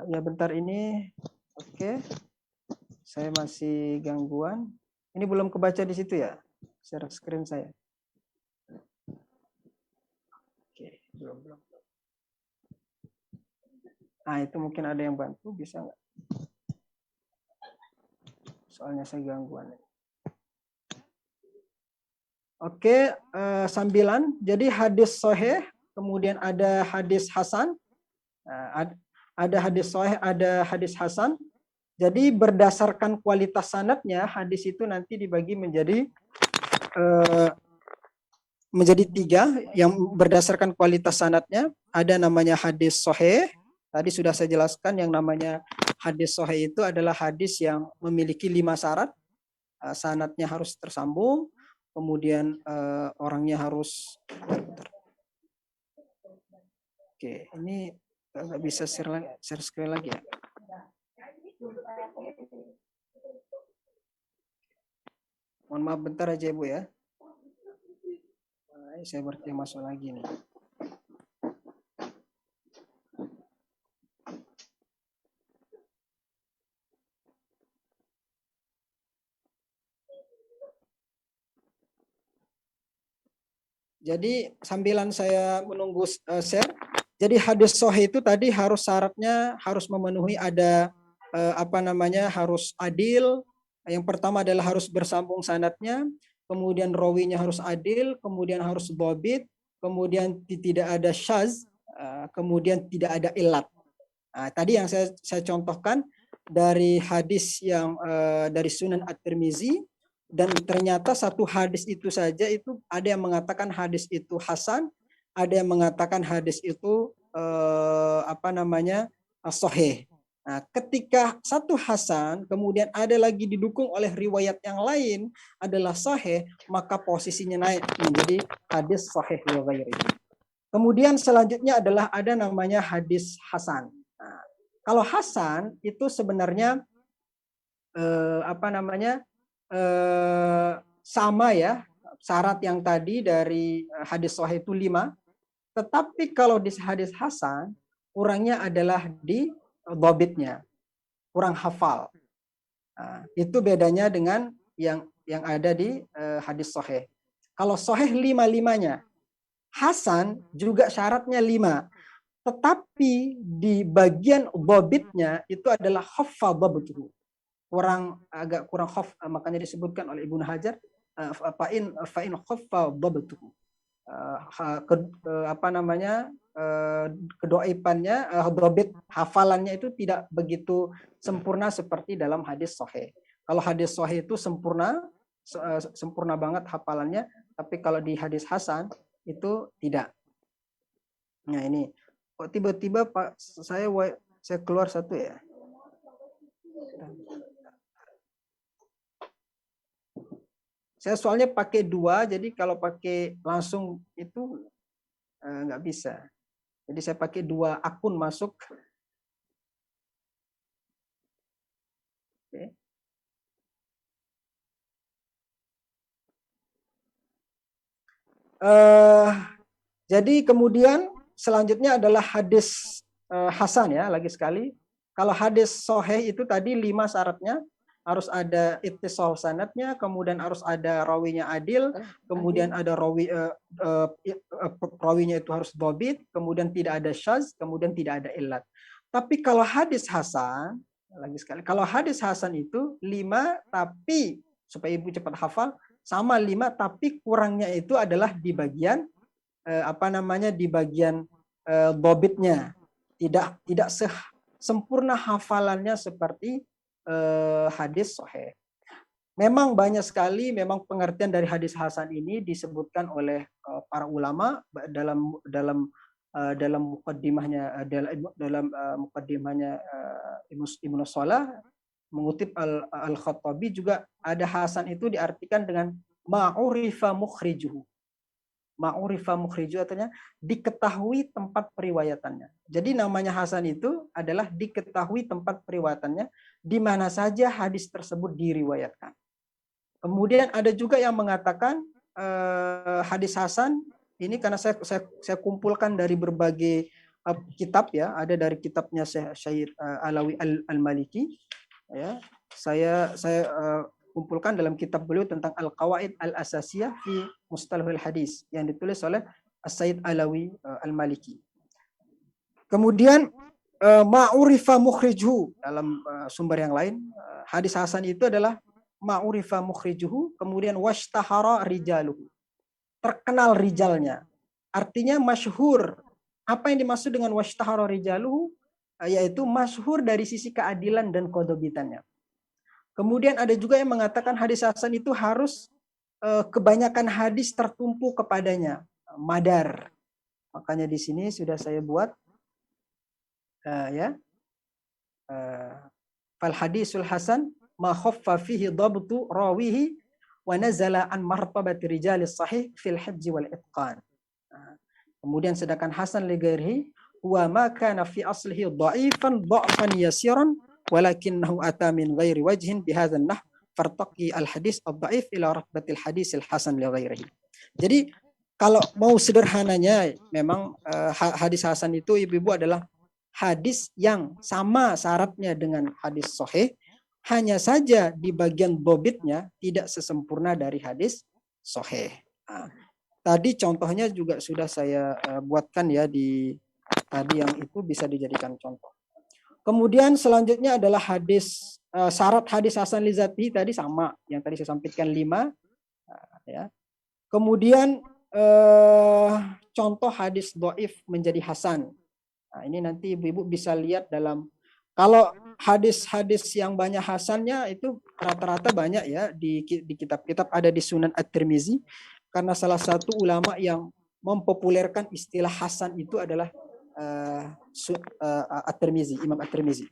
Speaker 3: ya bentar ini, oke. Saya masih gangguan. Ini belum kebaca di situ ya, share screen saya. Oke, belum. Nah itu mungkin ada yang bantu, bisa nggak? Soalnya saya gangguan. Oke, sambilan. Jadi hadis sahih, kemudian ada hadis hasan, ada hadis sahih, ada hadis hasan. Jadi berdasarkan kualitas sanadnya, hadis itu nanti dibagi menjadi tiga. Yang berdasarkan kualitas sanadnya, ada namanya hadis sahih. Tadi sudah saya jelaskan yang namanya hadis sahih itu adalah hadis yang memiliki 5 syarat. Sanadnya harus tersambung. Kemudian orangnya harus oke, ini nggak bisa share screen lagi ya. Mohon maaf bentar aja Ibu ya. Saya berarti masuk lagi nih. Jadi sambilan saya menunggu share, jadi hadis sahih itu tadi syaratnya harus memenuhi ada apa namanya harus adil. Yang pertama adalah harus bersambung sanadnya, kemudian rawinya harus adil, kemudian harus dhabit, kemudian tidak ada syaz, kemudian tidak ada ilat. Nah, tadi yang saya contohkan dari hadis yang dari Sunan At-Tirmizi. Dan ternyata satu hadis itu saja itu ada yang mengatakan hadis itu hasan, ada yang mengatakan hadis itu apa namanya sahih. Nah, ketika satu hasan kemudian ada lagi didukung oleh riwayat yang lain adalah sahih, maka posisinya naik menjadi hadis sahih wa ghairi. Kemudian selanjutnya adalah ada namanya hadis hasan. Nah, kalau hasan itu sebenarnya apa namanya sama ya, syarat yang tadi dari hadis sahih itu 5, tetapi kalau di hadis hasan kurangnya adalah di dhabitnya, kurang hafal. Nah, itu bedanya dengan yang ada di hadis sahih. Kalau sahih 5-5-nya, hasan juga syaratnya 5, tetapi di bagian dhabitnya itu adalah hafadhabtuhu. Agak kurang khaf, makanya disebutkan oleh Ibnu Hajar fa'in khaffa dhabtuhu. Apa namanya kedoipannya dhabit hafalannya itu tidak begitu sempurna seperti dalam hadis sahih. Kalau hadis sahih itu sempurna banget hafalannya, tapi kalau di hadis hasan itu tidak. Nah ini kok tiba-tiba Pak saya keluar satu ya. Saya soalnya pakai 2, jadi kalau pakai langsung itu nggak bisa. Jadi saya pakai 2 akun masuk. Oke. Jadi kemudian selanjutnya adalah hadis hasan ya, lagi sekali. Kalau hadis sahih itu tadi 5 syaratnya. Harus ada ittisal sanadnya, kemudian harus ada rawinya adil, kemudian ada rawinya itu harus dhabit, kemudian tidak ada syaz, kemudian tidak ada illat. Tapi kalau hadis hasan, lagi sekali, kalau hadis hasan itu 5, tapi supaya Ibu cepat hafal, sama 5, tapi kurangnya itu adalah di bagian apa namanya di bagian dhabitnya. Tidak sempurna hafalannya seperti hadis sahih. memang banyak sekali memang pengertian dari hadis hasan ini disebutkan oleh para ulama dalam mukaddimahnya Ibnu Shalah mengutip Al-Khattabi juga ada hasan itu diartikan dengan ma'urifa mukhrijuhu. Ma'urifa mukhrijuhu artinya diketahui tempat periwayatannya. Jadi namanya hasan itu adalah diketahui tempat periwayatannya di mana saja hadis tersebut diriwayatkan. Kemudian ada juga yang mengatakan hadis hasan ini karena saya kumpulkan dari berbagai kitab ya, ada dari kitabnya Syekh Alawi Al-Maliki ya. Saya kumpulkan dalam kitab beliau tentang Al-Qawaid Al-Asasiyah fi Mustalahul Hadis yang ditulis oleh Sayyid Alawi Al-Maliki. Kemudian ma'urifa mukhrijuhu dalam sumber yang lain, hadis hasan itu adalah ma'urifa mukhrijuhu, kemudian washtahara rijaluhu. Terkenal rijalnya. Artinya masyhur. Apa yang dimaksud dengan washtahara rijaluhu? Yaitu masyhur dari sisi keadilan dan kodobitannya. Kemudian ada juga yang mengatakan hadis hasan itu harus kebanyakan hadis tertumpu kepadanya. Madar. Makanya di sini sudah saya buat fal hadisul hasan ma khaffa fihi dhabtu rawihi wa nazala an martabati rijalis sahih fil hifzi wal itqan. Kemudian sedangkan hasan li ghairihi huwa ma kana fi aslihi dha'ifan dha'fan yasiran walakinahu ata min ghairi wajhin bihadha an-nahw fartaqi al-hadis ad-dha'if ila ratbatil hadis al-hasan li ghairihi. Jadi kalau mau sederhananya memang hadis hasan itu ibu-ibu adalah hadis yang sama syaratnya dengan hadis sahih, hanya saja di bagian dobitnya tidak sesempurna dari hadis sahih. Nah, tadi contohnya juga sudah saya buatkan ya di tadi yang itu bisa dijadikan contoh. Kemudian selanjutnya adalah hadis syarat hadis hasan li dzatihi tadi sama yang tadi saya sampaikan 5 ya. Kemudian contoh hadis dhaif menjadi hasan. Nah, ini nanti ibu-ibu bisa lihat dalam kalau hadis-hadis yang banyak hasannya itu rata-rata banyak ya di kitab-kitab ada di Sunan At-Tirmizi karena salah satu ulama yang mempopulerkan istilah hasan itu adalah At-Tirmizi, Imam At-Tirmizi.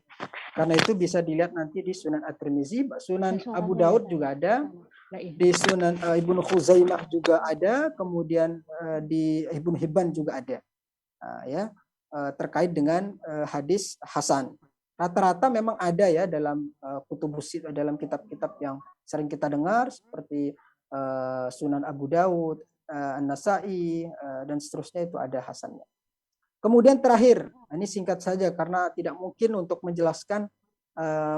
Speaker 3: Karena itu bisa dilihat nanti di Sunan At-Tirmizi, Sunan Abu Daud juga ada, di Sunan Ibnu Khuzaimah juga ada, kemudian di Ibnu Hibban juga ada. Ya, terkait dengan hadis hasan. Rata-rata memang ada ya dalam kutubus dalam kitab-kitab yang sering kita dengar seperti Sunan Abu Daud, An-Nasa'i dan seterusnya itu ada hasannya. Kemudian terakhir, ini singkat saja karena tidak mungkin untuk menjelaskan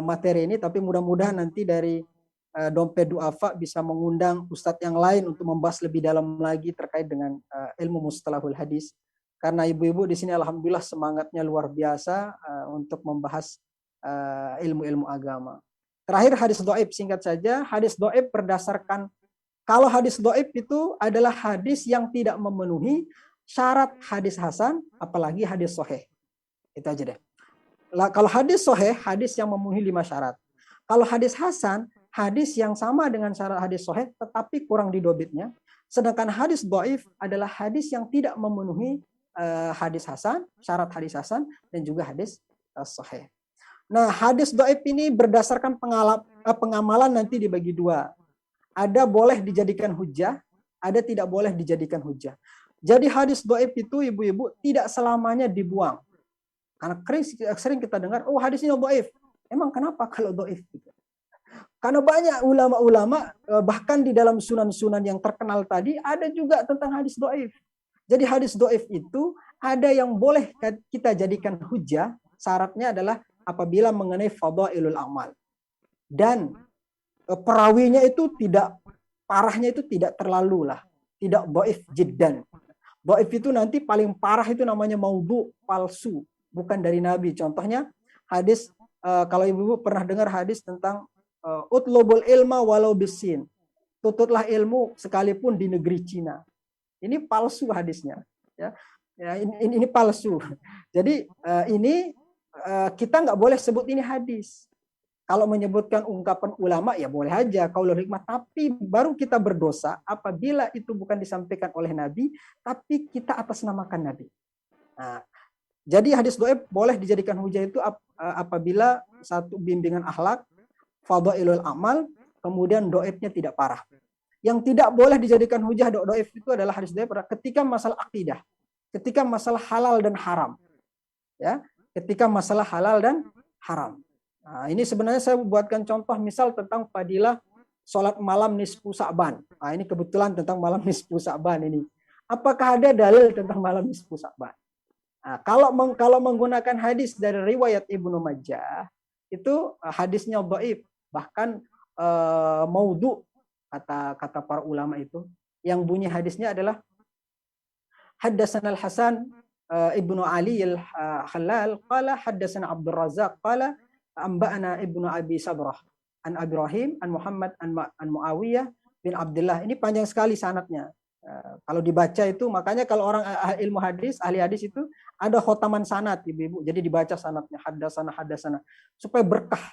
Speaker 3: materi ini, tapi mudah-mudahan nanti dari Dompet Du'afa bisa mengundang ustadz yang lain untuk membahas lebih dalam lagi terkait dengan ilmu mustalahul hadis. Karena ibu-ibu di sini alhamdulillah semangatnya luar biasa untuk membahas ilmu-ilmu agama. Terakhir hadis dhaif, singkat saja, hadis dhaif berdasarkan kalau hadis dhaif itu adalah hadis yang tidak memenuhi syarat hadis hasan, apalagi hadis sahih. Itu aja deh. Kalau hadis sahih, hadis yang memenuhi 5 syarat. Kalau hadis hasan, hadis yang sama dengan syarat hadis sahih tetapi kurang didobitnya. Sedangkan hadis dhaif adalah hadis yang tidak memenuhi hadis hasan, syarat hadis hasan dan juga hadis sahih. Nah, hadis dhaif ini berdasarkan pengamalan nanti dibagi 2. Ada boleh dijadikan hujjah, ada tidak boleh dijadikan hujjah. Jadi hadis dhaif itu ibu-ibu tidak selamanya dibuang. Karena sering kita dengar, oh hadis ini dhaif. Emang kenapa kalau dhaif? Karena banyak ulama-ulama bahkan di dalam sunan-sunan yang terkenal tadi ada juga tentang hadis dhaif. Jadi hadis dhaif itu ada yang boleh kita jadikan hujjah, syaratnya adalah apabila mengenai fadailul amal. Dan perawinya itu tidak, parahnya itu tidak terlalu lah, tidak dhaif jiddan. Dhaif itu nanti paling parah itu namanya maudhu, palsu, bukan dari Nabi. Contohnya hadis, kalau ibu-ibu pernah dengar hadis tentang utlubul ilma walau bisin, tututlah ilmu sekalipun di negeri Cina. Ini palsu hadisnya, ya ini palsu. Jadi ini kita nggak boleh sebut ini hadis. Kalau menyebutkan ungkapan ulama ya boleh aja qaulul hikmah, tapi baru kita berdosa apabila itu bukan disampaikan oleh Nabi, tapi kita atas namakan Nabi. Nah, jadi hadis dhaif boleh dijadikan hujah itu apabila satu bimbingan akhlak, fadhailul amal, kemudian dhaifnya tidak parah. Yang tidak boleh dijadikan hujah dhaif itu adalah hadis dhaif ketika masalah akidah, ketika masalah halal dan haram. Ya, ketika masalah halal dan haram. Nah, ini sebenarnya saya buatkan contoh misal tentang fadilah sholat malam nisfu Sa'ban. Nah, ini kebetulan tentang malam nisfu Sa'ban ini. Apakah ada dalil tentang malam nisfu Sa'ban? Nah, kalau menggunakan hadis dari riwayat Ibnu Majah, itu hadisnya dhaif, bahkan maudhu kata para ulama itu. Yang bunyi hadisnya adalah haddatsana Al-Hasan Ibnu Ali Al-Khalal qala haddatsana Abdul Razzaq qala amba'ana Ibnu Abi Sabrah an Ibrahim an Muhammad an Muawiyah bin Abdullah. Ini panjang sekali sanadnya. Kalau dibaca itu, makanya kalau orang ilmu hadis, ahli hadis itu ada khotaman sanad, Ibu-ibu. Jadi dibaca sanadnya haddatsana supaya berkah.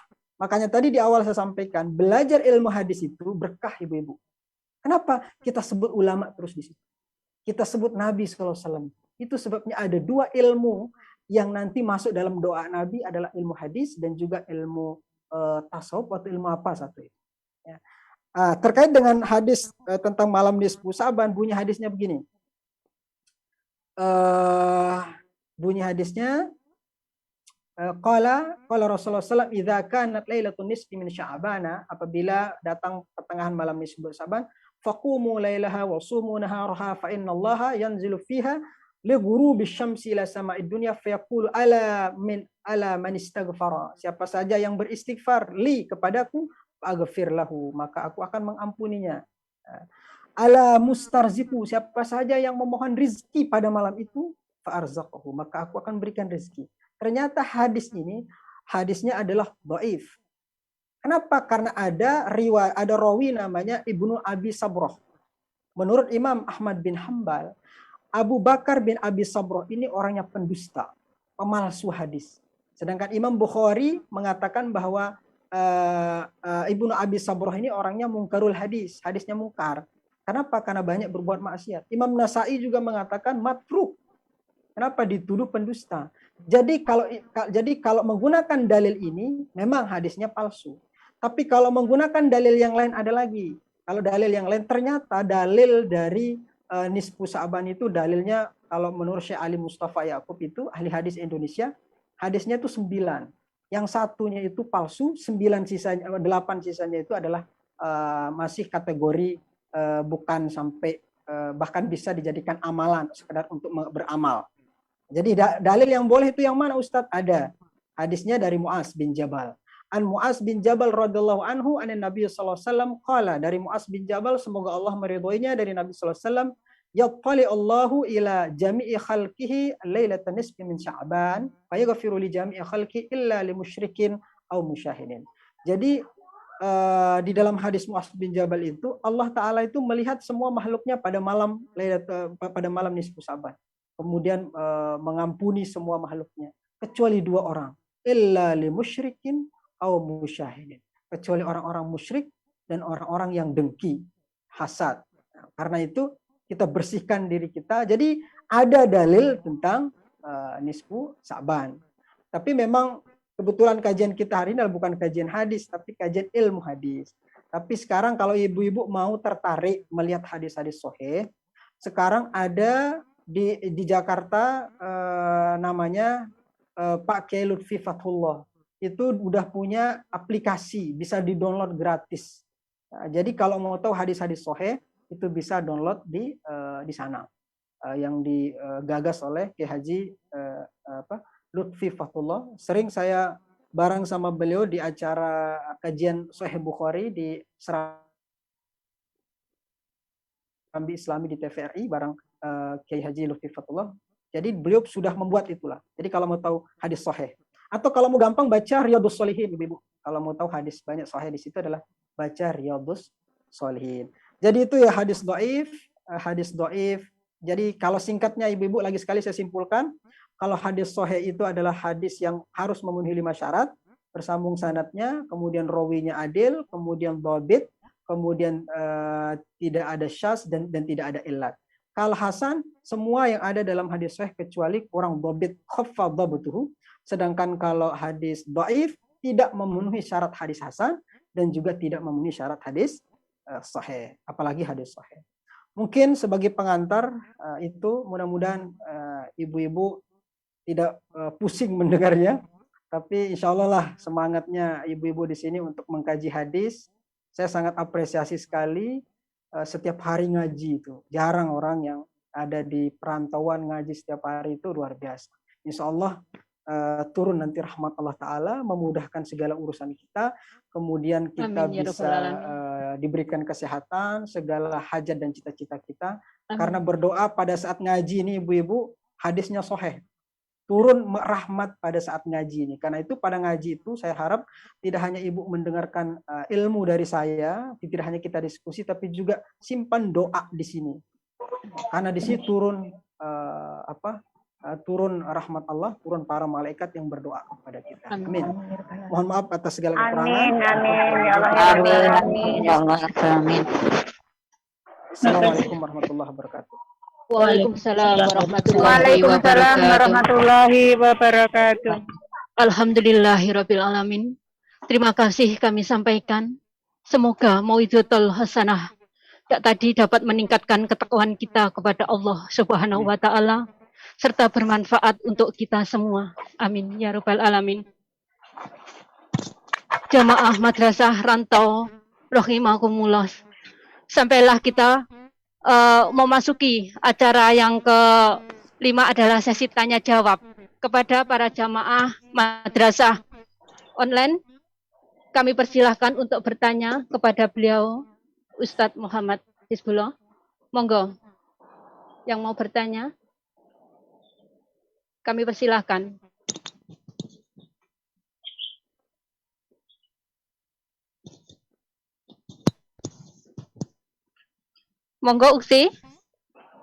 Speaker 3: Makanya tadi di awal saya sampaikan, belajar ilmu hadis itu berkah, Ibu-ibu. Kenapa kita sebut ulama terus di situ? Kita sebut Nabi SAW. Itu sebabnya ada dua ilmu yang nanti masuk dalam doa Nabi adalah ilmu hadis dan juga ilmu tasawuf atau ilmu apa satu itu. Ya. Terkait dengan hadis tentang malam nisfu Sa'ban, bunyi hadisnya begini. Bunyi hadisnya qala Rasulullah SAW idza kanat lailatun nisfi min Sya'bana, apabila datang pertengahan malam nisfu Sa'ban, faqumu lailaha wa sumu naharaha fa innallaha yanzilu fiha li ghurubi syamsi ila sama'id dunya fayaqulu ala man istaghfara. Siapa saja yang beristighfar li kepadaku, aghfir lahu, maka aku akan mengampuninya. Ala mustarziku, siapa saja yang memohon rizki pada malam itu, fa arzaqahu, maka aku akan berikan rizki. Ternyata hadis ini, hadisnya adalah dhaif. Kenapa? Karena ada rawi namanya Ibnu Abi Sabrah. Menurut Imam Ahmad bin Hambal, Abu Bakar bin Abi Sabrah ini orangnya pendusta, pemalsu hadis. Sedangkan Imam Bukhari mengatakan bahwa Ibnu Abi Sabrah ini orangnya mungkarul hadis, hadisnya mungkar. Kenapa? Karena banyak berbuat maksiat. Imam Nasai juga mengatakan matruk. Kenapa? Dituduh pendusta. Jadi kalau menggunakan dalil ini memang hadisnya palsu. Tapi kalau menggunakan dalil yang lain ada lagi. Kalau dalil yang lain ternyata dalil dari nisfu Sa'ban itu dalilnya kalau menurut Syekh Ali Mustafa Yaqub itu ahli hadis Indonesia, hadisnya itu 9. Yang satunya itu palsu, 8 sisanya itu adalah masih kategori bukan sampai bahkan bisa dijadikan amalan, sekedar untuk beramal. Jadi dalil yang boleh itu yang mana Ustadz? Ada. Hadisnya dari Mu'az bin Jabal. An Mu'az bin Jabal radhiyallahu anhu anin Nabi sallallahu alaihi wasallam qala, dari Mu'az bin Jabal semoga Allah meridhoinya, dari Nabi sallallahu alaihi wasallam, yattali Allahu ila jami'i khalqihi lailatan nisfi min Sya'ban fa yaghfiru li jami'i khalqi illa li musyrikin aw musyahidin. Jadi di dalam hadis Mu'az bin Jabal itu Allah taala itu melihat semua makhluknya pada malam nisfu Sya'ban. Kemudian mengampuni semua makhluknya kecuali 2 orang, illa li musyrikin aw musyahidin, kecuali orang-orang musyrik dan orang-orang yang dengki, hasad. Nah, karena itu kita bersihkan diri kita. Jadi ada dalil tentang nisfu Sa'ban. Tapi memang kebetulan kajian kita hari ini adalah bukan kajian hadis, tapi kajian ilmu hadis. Tapi sekarang kalau ibu-ibu mau tertarik melihat hadis-hadis sahih, sekarang ada di Jakarta namanya Pak Kiai Lutfi Fathullah. Itu udah punya aplikasi, bisa di-download gratis. Nah, jadi kalau mau tahu hadis-hadis sahih itu bisa download di sana. Yang digagas oleh Kiai Haji Lutfi Fathullah. Sering saya bareng sama beliau di acara kajian Sahih Bukhari di Serambi Islami di TVRI bareng Kiai Haji Lutfi Fathullah. Jadi beliau sudah membuat itulah. Jadi kalau mau tahu hadis sahih, atau kalau mau gampang baca Riyadhus Shalihin, Ibu. Kalau mau tahu hadis banyak sahih di situ adalah baca Riyadhus Shalihin. Jadi itu ya hadis dhaif, Jadi kalau singkatnya Ibu lagi sekali saya simpulkan, kalau hadis sahih itu adalah hadis yang harus memenuhi 5 syarat. bersambung sanadnya, kemudian rawinya adil, kemudian dhabit, kemudian tidak ada syaz dan tidak ada illat. Kalau hasan, semua yang ada dalam hadis sahih kecuali kurang dhabit, khaffa dhabtuhu. Sedangkan kalau hadis dhaif tidak memenuhi syarat hadis hasan dan juga tidak memenuhi syarat hadis sahih, apalagi hadis sahih. Mungkin sebagai pengantar itu mudah-mudahan ibu-ibu tidak pusing mendengarnya, tapi insya Allah lah semangatnya ibu-ibu di sini untuk mengkaji hadis. Saya sangat apresiasi sekali setiap hari ngaji itu. Jarang orang yang ada di perantauan ngaji setiap hari, itu luar biasa. Insya Allah turun nanti rahmat Allah Ta'ala, memudahkan segala urusan kita, kemudian kita
Speaker 6: Amin, ya
Speaker 3: bisa
Speaker 6: Rabbal Alamin.
Speaker 3: diberikan kesehatan, segala hajat dan cita-cita kita.
Speaker 6: Amin.
Speaker 3: Karena berdoa pada saat ngaji ini ibu-ibu, hadisnya sahih. Turun rahmat pada saat ngaji ini. Karena itu pada ngaji itu saya harap tidak hanya ibu mendengarkan ilmu dari saya, tidak hanya kita diskusi, tapi juga simpan doa di sini. Karena di sini turun turun rahmat Allah, turun para malaikat yang berdoa kepada kita. Amin. Mohon maaf atas segala kekurangan.
Speaker 4: Amin, ya Allah, ya Rabbal Alamin.
Speaker 7: Ya Allah, amin.
Speaker 3: Assalamualaikum warahmatullahi wabarakatuh.
Speaker 1: Waalaikumsalam warahmatullahi
Speaker 4: Waalaikumsalam
Speaker 1: wabarakatuh.
Speaker 4: warahmatullahi wabarakatuh.
Speaker 6: Alhamdulillahirabbil alamin. Terima kasih kami sampaikan. Semoga mauidhatul hasanah tadi dapat meningkatkan ketakwaan kita kepada Allah Subhanahu wa taala serta bermanfaat untuk kita semua. Amin ya rabbal alamin. Jamaah Madrasah Rantau rahimakumullah. Sampailah kita memasuki acara yang ke-5 adalah sesi tanya jawab kepada para jamaah madrasah online. Kami persilahkan untuk bertanya kepada beliau Ustadz Muhammad Hizbullah. Monggo yang mau bertanya, kami persilahkan. Monggo Ukti,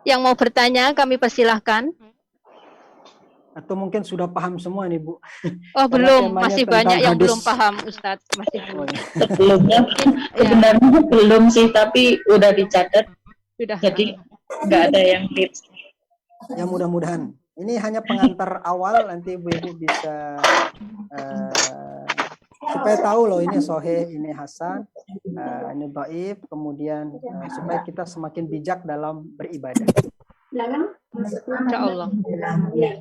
Speaker 6: yang mau bertanya kami persilahkan.
Speaker 3: Atau mungkin sudah paham semua nih Bu.
Speaker 6: Oh
Speaker 3: Karena
Speaker 6: belum,
Speaker 3: temanya
Speaker 6: masih
Speaker 3: tentang
Speaker 6: banyak yang
Speaker 3: hadis.
Speaker 6: belum paham Ustadz. Masih belum.
Speaker 8: Sebelumnya sebenarnya belum sih, tapi udah dicatat,
Speaker 6: Sudah.
Speaker 8: jadi nggak ada yang tips.
Speaker 3: Ya mudah-mudahan. Ini hanya pengantar awal, nanti ibu-ibu bisa supaya tahu loh ini sahih, ini hasan, ini dhaif, kemudian supaya kita semakin bijak dalam beribadah.
Speaker 6: Insya Allah.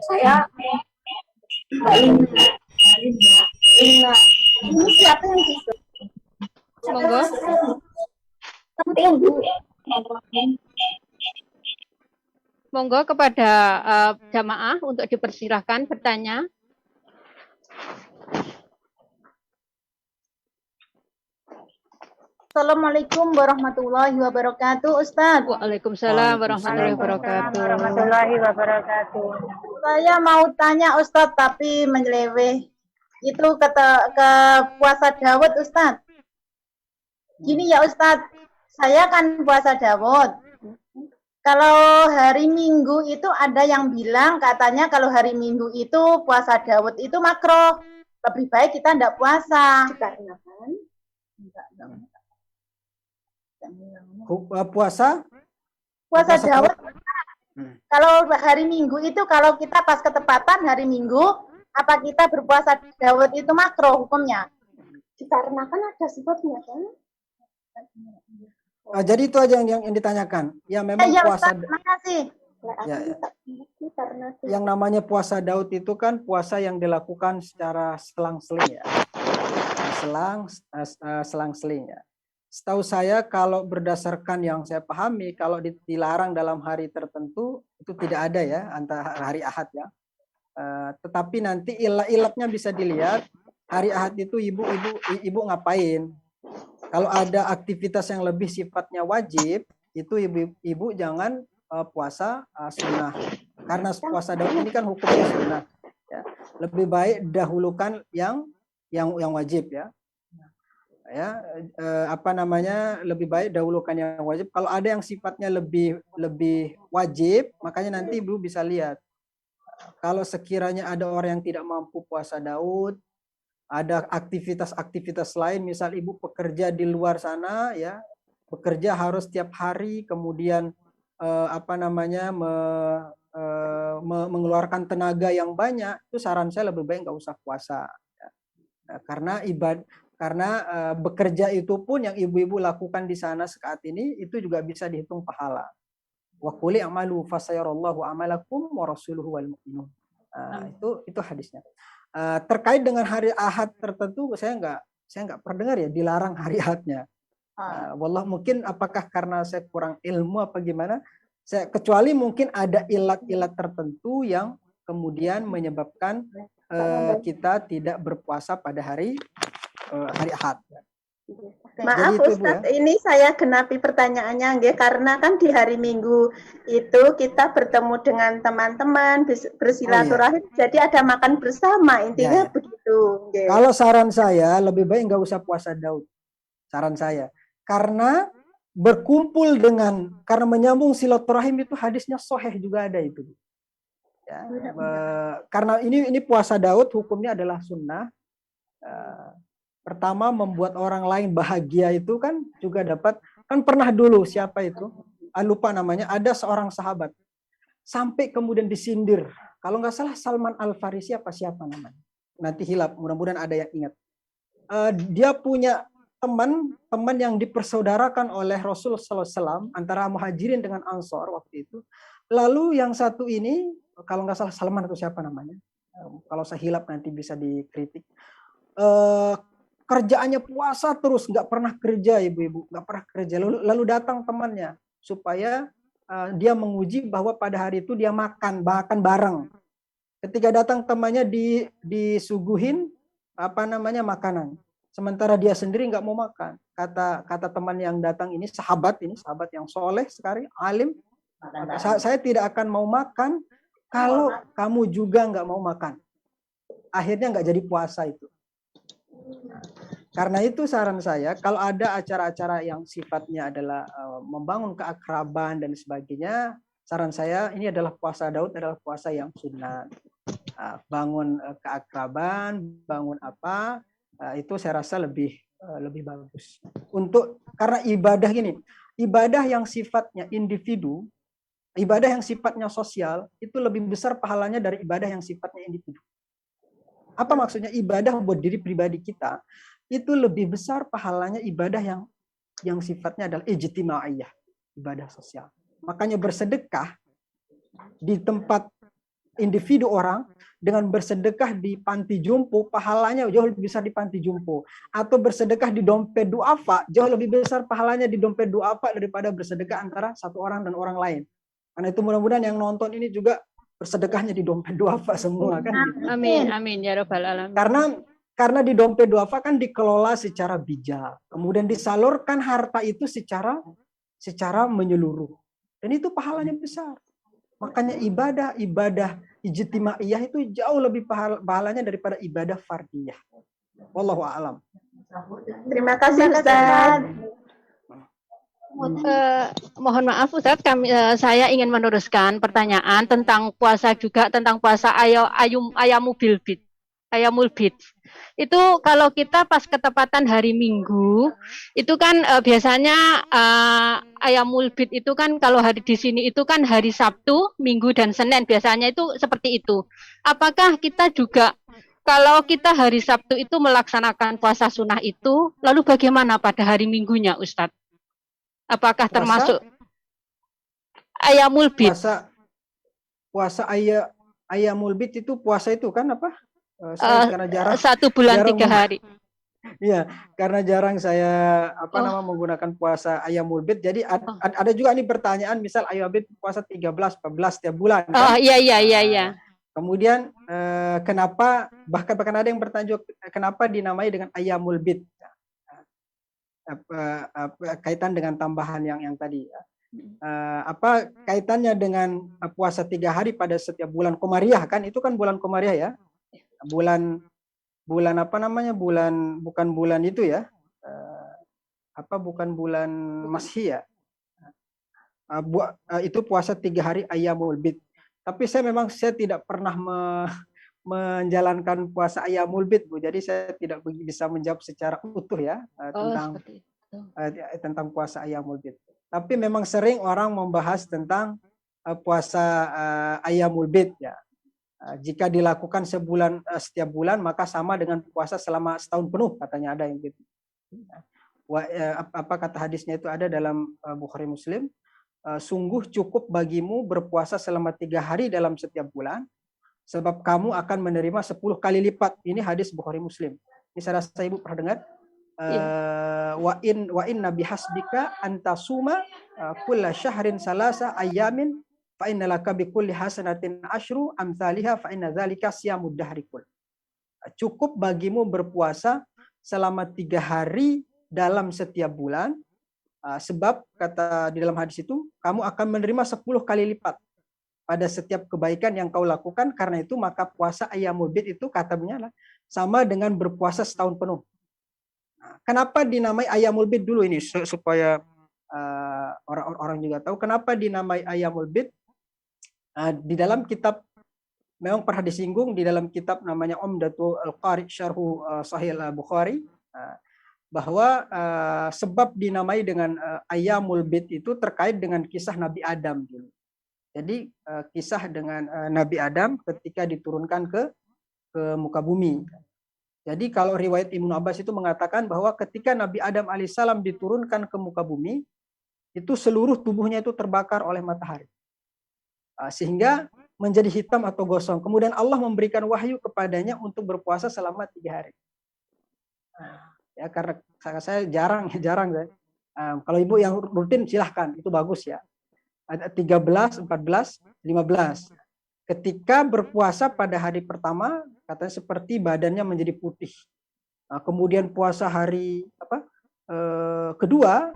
Speaker 2: Saya ini siapa yang bisa?
Speaker 6: Monggo. Monggo kepada jamaah untuk dipersilahkan bertanya.
Speaker 2: Assalamualaikum warahmatullahi wabarakatuh, Ustadz.
Speaker 6: Waalaikumsalam warahmatullahi wabarakatuh.
Speaker 4: Warahmatullahi wabarakatuh.
Speaker 2: Saya mau tanya Ustadz, tapi menyeleweh. Itu ke puasa Dawud, Ustadz. Gini ya Ustadz, saya kan puasa Dawud. Kalau hari Minggu itu ada yang bilang katanya kalau hari Minggu itu puasa Dawud itu makruh. Lebih baik kita tidak puasa. Dikarenakan
Speaker 3: Puasa?
Speaker 2: puasa
Speaker 3: Puasa
Speaker 2: Dawud. Kalau hari Minggu itu kalau kita pas ketepatan hari Minggu, apa kita berpuasa Dawud itu makruh hukumnya? Dikarenakan ada sebabnya kan?
Speaker 3: Jadi itu aja yang ditanyakan. Ya memang
Speaker 2: Ya,
Speaker 3: puasa.
Speaker 2: Ustaz, makasih.
Speaker 3: Ya. Yang namanya puasa Daud itu kan puasa yang dilakukan secara selang-seling ya. Selang-seling ya. Setahu saya kalau berdasarkan yang saya pahami, kalau dilarang dalam hari tertentu itu tidak ada ya, antara hari Ahad ya. Tetapi nanti ilat-ilatnya bisa dilihat. Hari Ahad itu ibu ngapain? Kalau ada aktivitas yang lebih sifatnya wajib, itu ibu jangan puasa sunnah. Karena puasa Daud ini kan hukumnya sunnah. Ya. Lebih baik dahulukan yang wajib ya. Lebih baik dahulukan yang wajib. Kalau ada yang sifatnya lebih wajib, makanya nanti ibu bisa lihat. Kalau sekiranya ada orang yang tidak mampu puasa Daud, ada aktivitas-aktivitas lain, misal ibu pekerja di luar sana ya, bekerja harus tiap hari, kemudian mengeluarkan tenaga yang banyak, itu saran saya lebih baik nggak usah puasa. Ya. Karena bekerja itu pun yang ibu-ibu lakukan di sana saat ini itu juga bisa dihitung pahala. Wa qul i'malu fasayarallahu amalakum wa rasuluhu wal mu'minun. Itu hadisnya. Terkait dengan hari Ahad tertentu saya nggak pernah dengar ya dilarang hari Ahadnya. Wallah, mungkin apakah karena saya kurang ilmu apa gimana? Kecuali mungkin ada ilat-ilat tertentu yang kemudian menyebabkan kita tidak berpuasa pada hari Ahad.
Speaker 2: Maaf Ustadz, ini saya genapi pertanyaannya nggih, karena kan di hari Minggu itu kita bertemu dengan teman-teman, bersilaturahim, jadi ada makan bersama, intinya begitu. Nggih.
Speaker 3: Kalau saran saya lebih baik nggak usah puasa Daud. Saran saya, karena berkumpul karena menyambung silaturahim itu hadisnya sahih juga ada itu. Ya, karena ini puasa Daud hukumnya adalah sunnah. Pertama, membuat orang lain bahagia itu kan juga dapat. Kan pernah dulu siapa itu? Lupa namanya. Ada seorang sahabat sampai kemudian disindir. Kalau nggak salah Salman Al-Farisi apa siapa namanya? Nanti hilap. Mudah-mudahan ada yang ingat. Dia punya teman yang dipersaudarakan oleh Rasulullah SAW antara Muhajirin dengan Ansor waktu itu. Lalu yang satu ini, kalau nggak salah Salman atau siapa namanya? Kalau saya hilap nanti bisa dikritik. Kerjaannya puasa terus, nggak pernah kerja ibu-ibu, nggak pernah kerja. Lalu datang temannya supaya dia menguji bahwa pada hari itu dia makan bareng. Ketika datang temannya disuguhin makanan, sementara dia sendiri nggak mau makan. Kata teman yang datang ini sahabat yang soleh sekali, alim. Saya tidak akan mau makan kalau kamu juga nggak mau makan. Akhirnya nggak jadi puasa itu. Karena itu saran saya, kalau ada acara-acara yang sifatnya adalah membangun keakraban dan sebagainya, saran saya ini adalah puasa Daud adalah puasa yang sunnah. Bangun keakraban, bangun apa, itu saya rasa lebih bagus. Karena ibadah yang sifatnya individu, ibadah yang sifatnya sosial, itu lebih besar pahalanya dari ibadah yang sifatnya individu. Apa maksudnya? Ibadah buat diri pribadi kita itu lebih besar pahalanya ibadah yang sifatnya adalah ijtimaiyah, ibadah sosial. Makanya bersedekah di tempat individu orang dengan bersedekah di panti jompo pahalanya jauh lebih besar di panti jompo, atau bersedekah di dompet duafa jauh lebih besar pahalanya di dompet duafa daripada bersedekah antara satu orang dan orang lain. Karena itu mudah-mudahan yang nonton ini juga bersedekahnya di dompet duafa semua kan.
Speaker 6: Amin ya rabbal alamin.
Speaker 3: Karena di dompet duafa kan dikelola secara bijak, kemudian disalurkan harta itu secara menyeluruh, dan itu pahalanya besar. Makanya ibadah ijtimaiyah itu jauh lebih pahalanya daripada ibadah fardiyah. Wallahu a'lam.
Speaker 2: Terima kasih Ustaz.
Speaker 6: Mohon maaf Ustaz, saya ingin meneruskan pertanyaan tentang puasa juga, tentang puasa ayamul bid. Itu kalau kita pas ketepatan hari Minggu, itu kan biasanya ayamul bid itu kan kalau hari di sini itu kan hari Sabtu, Minggu dan Senin biasanya itu seperti itu. Apakah kita juga kalau kita hari Sabtu itu melaksanakan puasa sunnah itu, lalu bagaimana pada hari Minggunya Ustadz? Apakah termasuk ayamul bid?
Speaker 3: Puasa ayamul bid itu puasa itu kan apa? Karena jarang
Speaker 6: 1 bulan 3 hari.
Speaker 3: Iya, karena jarang saya menggunakan puasa ayamul bid. Jadi ada juga nih pertanyaan, misal ayamul bid puasa 13, 14 tiap bulan.
Speaker 6: Oh kan? Iya.
Speaker 3: Kemudian kenapa bahkan ada yang bertanya kenapa dinamai dengan ayamul bid? Kaitan dengan tambahan yang tadi. Apa kaitannya dengan puasa 3 hari pada setiap bulan Komariah kan? Itu kan bulan Komariah ya. Bulan apa namanya? Bukan bulan itu ya. Bukan bulan Masih ya. Itu puasa 3 hari ayamul bid. Tapi saya tidak pernah menjalankan puasa Ayyamul Bid, Bu. Jadi saya tidak bisa menjawab secara utuh ya
Speaker 1: Seperti itu.
Speaker 3: tentang puasa Ayyamul Bid. Tapi memang sering orang membahas tentang puasa Ayyamul Bid ya. Jika dilakukan setiap bulan maka sama dengan puasa selama setahun penuh, katanya ada yang gitu. Apa kata hadisnya itu ada dalam Bukhari Muslim. Sungguh cukup bagimu berpuasa selama 3 hari dalam setiap bulan, sebab kamu akan menerima 10 kali lipat. Ini hadis Bukhari Muslim. Ini saya rasa Ibu pernah dengar. Wa in nabi hasbika antasuma kulla syahrin salasa ayamin fa inna laka bi kulli hasanatin asyru amsalihha fa inna dzalika siyamud dahri kull. Cukup bagimu berpuasa selama 3 hari dalam setiap bulan, sebab kata di dalam hadis itu kamu akan menerima 10 kali lipat pada setiap kebaikan yang kau lakukan. Karena itu maka puasa Ayyamul Bid itu katanya sama dengan berpuasa setahun penuh. Kenapa dinamai Ayyamul Bid dulu ini supaya orang-orang juga tahu kenapa dinamai Ayyamul Bid. Di dalam kitab memang pernah disinggung di dalam kitab namanya Umdatul Qari Syarhu Sahih Al-Bukhari, bahwa sebab dinamai dengan Ayyamul Bid itu terkait dengan kisah Nabi Adam dulu. Jadi kisah dengan Nabi Adam ketika diturunkan ke muka bumi. Jadi kalau riwayat Ibnu Abbas itu mengatakan bahwa ketika Nabi Adam alaihissalam diturunkan ke muka bumi, itu seluruh tubuhnya itu terbakar oleh matahari. Sehingga menjadi hitam atau gosong. Kemudian Allah memberikan wahyu kepadanya untuk berpuasa selama 3 hari. Ya karena saya jarang. Kalau Ibu yang rutin silahkan, itu bagus ya. Ada 13, 14, 15. Ketika berpuasa pada hari pertama, katanya seperti badannya menjadi putih. Kemudian puasa hari kedua,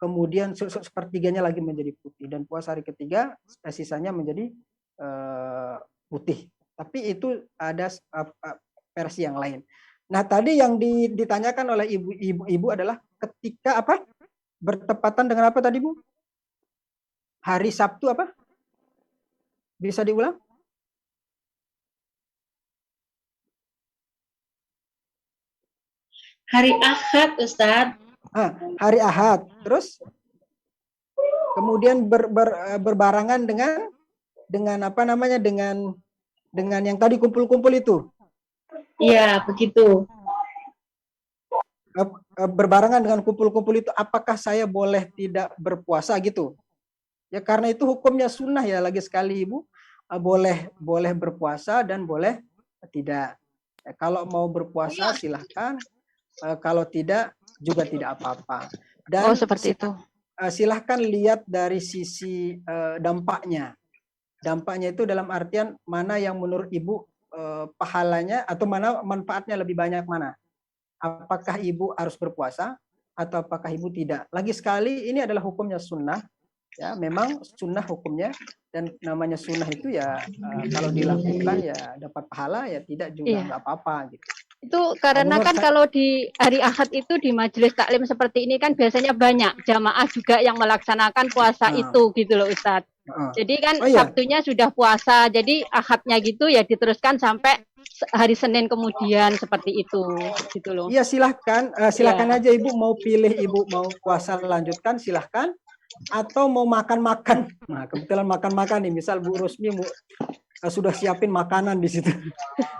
Speaker 3: kemudian sepertiganya lagi menjadi putih, dan puasa hari ketiga sisanya menjadi putih. Tapi itu ada versi yang lain. Nah, tadi yang ditanyakan oleh ibu adalah ketika bertepatan dengan apa tadi, Bu? Hari Sabtu apa? Bisa diulang?
Speaker 8: Hari Ahad, Ustadz.
Speaker 3: Hari Ahad. Terus kemudian berbarangan dengan apa namanya, dengan yang tadi kumpul-kumpul itu.
Speaker 8: Iya, begitu.
Speaker 3: Berbarengan dengan kumpul-kumpul itu, apakah saya boleh tidak berpuasa gitu? Ya karena itu hukumnya sunnah ya, lagi sekali Ibu, boleh berpuasa dan boleh tidak. Kalau mau berpuasa silahkan, kalau tidak juga tidak apa-apa. Dan
Speaker 1: seperti itu.
Speaker 3: Silahkan lihat dari sisi dampaknya. Dampaknya itu dalam artian mana yang menurut Ibu pahalanya atau mana manfaatnya lebih banyak mana? Apakah Ibu harus berpuasa atau apakah Ibu tidak? Lagi sekali ini adalah hukumnya sunnah. Ya, memang sunnah hukumnya, dan namanya sunnah itu ya kalau dilakukan ya dapat pahala, ya tidak juga nggak apa-apa gitu.
Speaker 1: Itu karena kan kalau di hari Ahad itu di majelis taklim seperti ini kan biasanya banyak jamaah juga yang melaksanakan puasa itu gitu loh Ustadz. Jadi kan Sabtunya sudah puasa, jadi Ahadnya gitu ya diteruskan sampai hari Senin kemudian seperti itu gitu loh. Iya
Speaker 3: silahkan aja Ibu mau pilih, Ibu mau puasa lanjutkan silahkan, atau mau makan-makan. Nah, kebetulan makan-makan nih, misal Bu Rusmi sudah siapin makanan di situ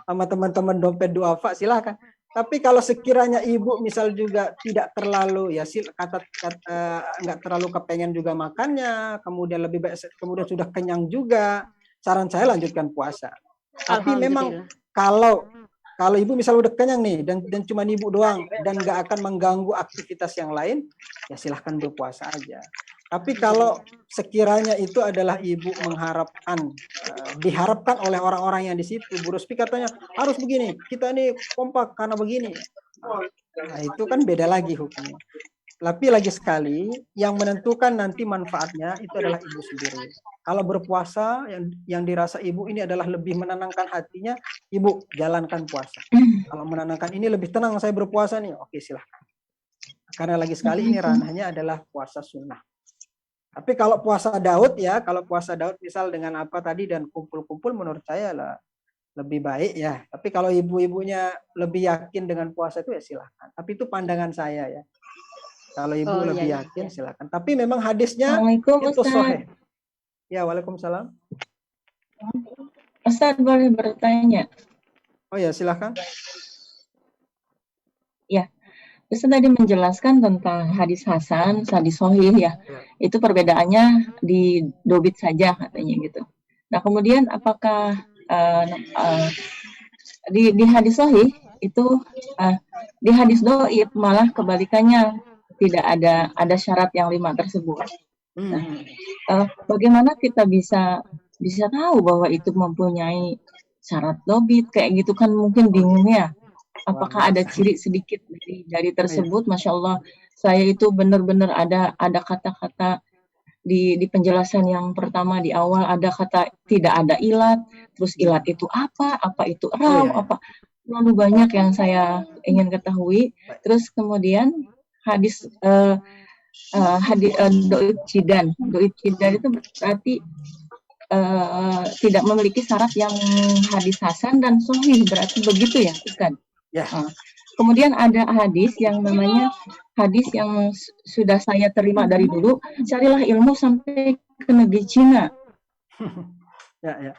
Speaker 3: sama teman-teman dompet duafa, silahkan. Tapi kalau sekiranya Ibu misal juga tidak terlalu ya nggak terlalu kepengen juga makannya, kemudian lebih baik kemudian sudah kenyang juga, saran saya lanjutkan puasa. Tapi memang kalau Ibu misal udah kenyang nih dan cuma Ibu doang dan nggak akan mengganggu aktivitas yang lain, ya silahkan berpuasa aja. Tapi kalau sekiranya itu adalah Ibu diharapkan oleh orang-orang yang di situ, Bu Ruspi katanya harus begini, kita ini kompak karena begini. Nah, itu kan beda lagi hukumnya. Tapi lagi sekali, yang menentukan nanti manfaatnya itu adalah Ibu sendiri. Kalau berpuasa yang dirasa Ibu ini adalah lebih menenangkan hatinya, Ibu jalankan puasa. Kalau menenangkan ini lebih tenang saya berpuasa nih, oke silahkan. Karena lagi sekali ini ranahnya adalah puasa sunnah. Tapi kalau puasa Daud misal dengan apa tadi dan kumpul-kumpul, menurut saya lah lebih baik ya. Tapi kalau ibu-ibunya lebih yakin dengan puasa itu ya silahkan. Tapi itu pandangan saya ya. Kalau ibu
Speaker 6: Oh,
Speaker 3: lebih
Speaker 6: iya,
Speaker 3: yakin silahkan. Tapi memang hadisnya
Speaker 8: Assalamualaikum
Speaker 3: itu
Speaker 8: Ustaz.
Speaker 3: sahih. Ya, waalaikumsalam.
Speaker 8: Ustaz boleh bertanya?
Speaker 3: Oh ya, silahkan.
Speaker 8: Ya, Ustaz tadi menjelaskan tentang hadis Hasan, hadis Sahih ya. Itu perbedaannya di dobit saja katanya gitu. Nah kemudian apakah di hadis Sahih itu di hadis Doib malah kebalikannya, tidak ada syarat yang 5 tersebut. Nah, bagaimana kita bisa tahu bahwa itu mempunyai syarat dobit kayak gitu kan, mungkin bingung ya. Apakah ada ciri sedikit dari tersebut? Masya Allah, saya itu benar-benar ada kata-kata di penjelasan yang pertama di awal, ada kata tidak ada ilat, terus ilat itu apa itu ram, apa, terlalu banyak yang saya ingin ketahui. Terus kemudian hadis doib cidan itu berarti tidak memiliki syarat yang hadis hasan dan sahih, berarti begitu ya Ustaz?
Speaker 3: Ya.
Speaker 8: Kemudian ada hadis yang namanya hadis yang sudah saya terima dari dulu, carilah ilmu sampai ke negeri Cina.
Speaker 3: Ya.